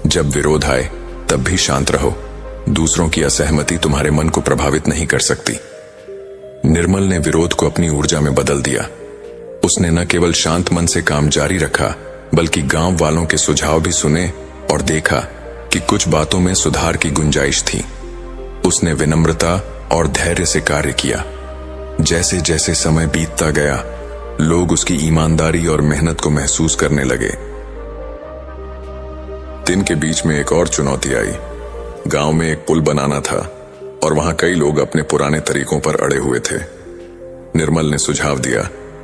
जब विरोध आए तब भी शांत रहो, दूसरों की असहमति तुम्हारे मन को प्रभावित नहीं कर सकती। निर्मल ने विरोध को अपनी ऊर्जा में बदल दिया। उसने न केवल शांत मन से काम जारी रखा, बल्कि गांव वालों के सुझाव भी सुने और देखा कि कुछ बातों में सुधार की गुंजाइश थी। उसने विनम्रता और धैर्य से कार्य किया। जैसे जैसे समय बीतता गया, लोग उसकी ईमानदारी और मेहनत को महसूस करने लगे। दिन के बीच में एक और चुनौती आई। गांव में एक पुल बनाना था और वहां कई लोग अपने पुराने तरीकों पर अड़े हुए थे। निर्मल ने सुझाव दिया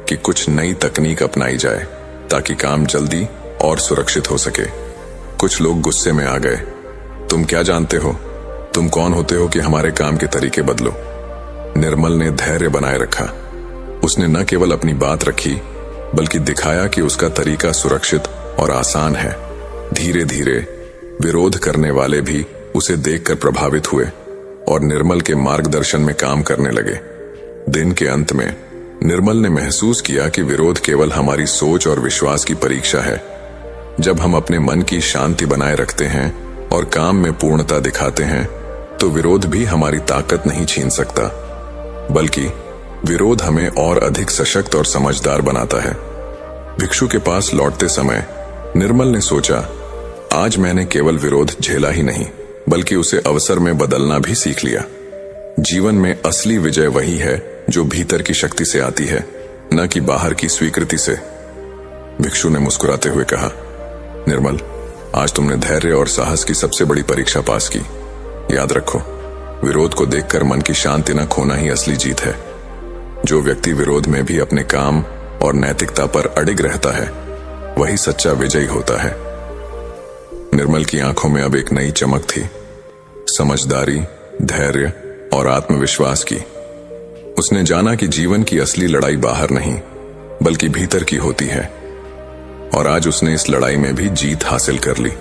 कि कुछ नई तकनीक अपनाई जाए ताकि काम जल्दी और सुरक्षित हो सके। कुछ लोग गुस्से में आ गए, तुम क्या जानते हो? तुम कौन होते हो कि हमारे काम के तरीके बदलो? निर्मल ने धैर्य बनाए रखा। उसने न केवल अपनी बात रखी, बल्कि दिखाया कि उसका तरीका सुरक्षित और आसान है। धीरे धीरे विरोध करने वाले भी उसे देखकर प्रभावित हुए और निर्मल के मार्गदर्शन में काम करने लगे। दिन के अंत में निर्मल ने महसूस किया कि विरोध केवल हमारी सोच और विश्वास की परीक्षा है। जब हम अपने मन की शांति बनाए रखते हैं और काम में पूर्णता दिखाते हैं, तो विरोध भी हमारी ताकत नहीं छीन सकता, बल्कि विरोध हमें और अधिक सशक्त और समझदार बनाता है। भिक्षु के पास लौटते समय निर्मल ने सोचा, आज मैंने केवल विरोध झेला ही नहीं, बल्कि उसे अवसर में बदलना भी सीख लिया। जीवन में असली विजय वही है जो भीतर की शक्ति से आती है, न कि बाहर की स्वीकृति से। भिक्षु ने मुस्कुराते हुए कहा, निर्मल, आज तुमने धैर्य और साहस की सबसे बड़ी परीक्षा पास की। याद रखो, विरोध को देखकर मन की शांति न खोना ही असली जीत है। जो व्यक्ति विरोध में भी अपने काम और नैतिकता पर अडिग रहता है, वही सच्चा विजयी होता है। निर्मल की आंखों में अब एक नई चमक थी, समझदारी, धैर्य और आत्मविश्वास की। उसने जाना कि जीवन की असली लड़ाई बाहर नहीं, बल्कि भीतर की होती है, और आज उसने इस लड़ाई में भी जीत हासिल कर ली।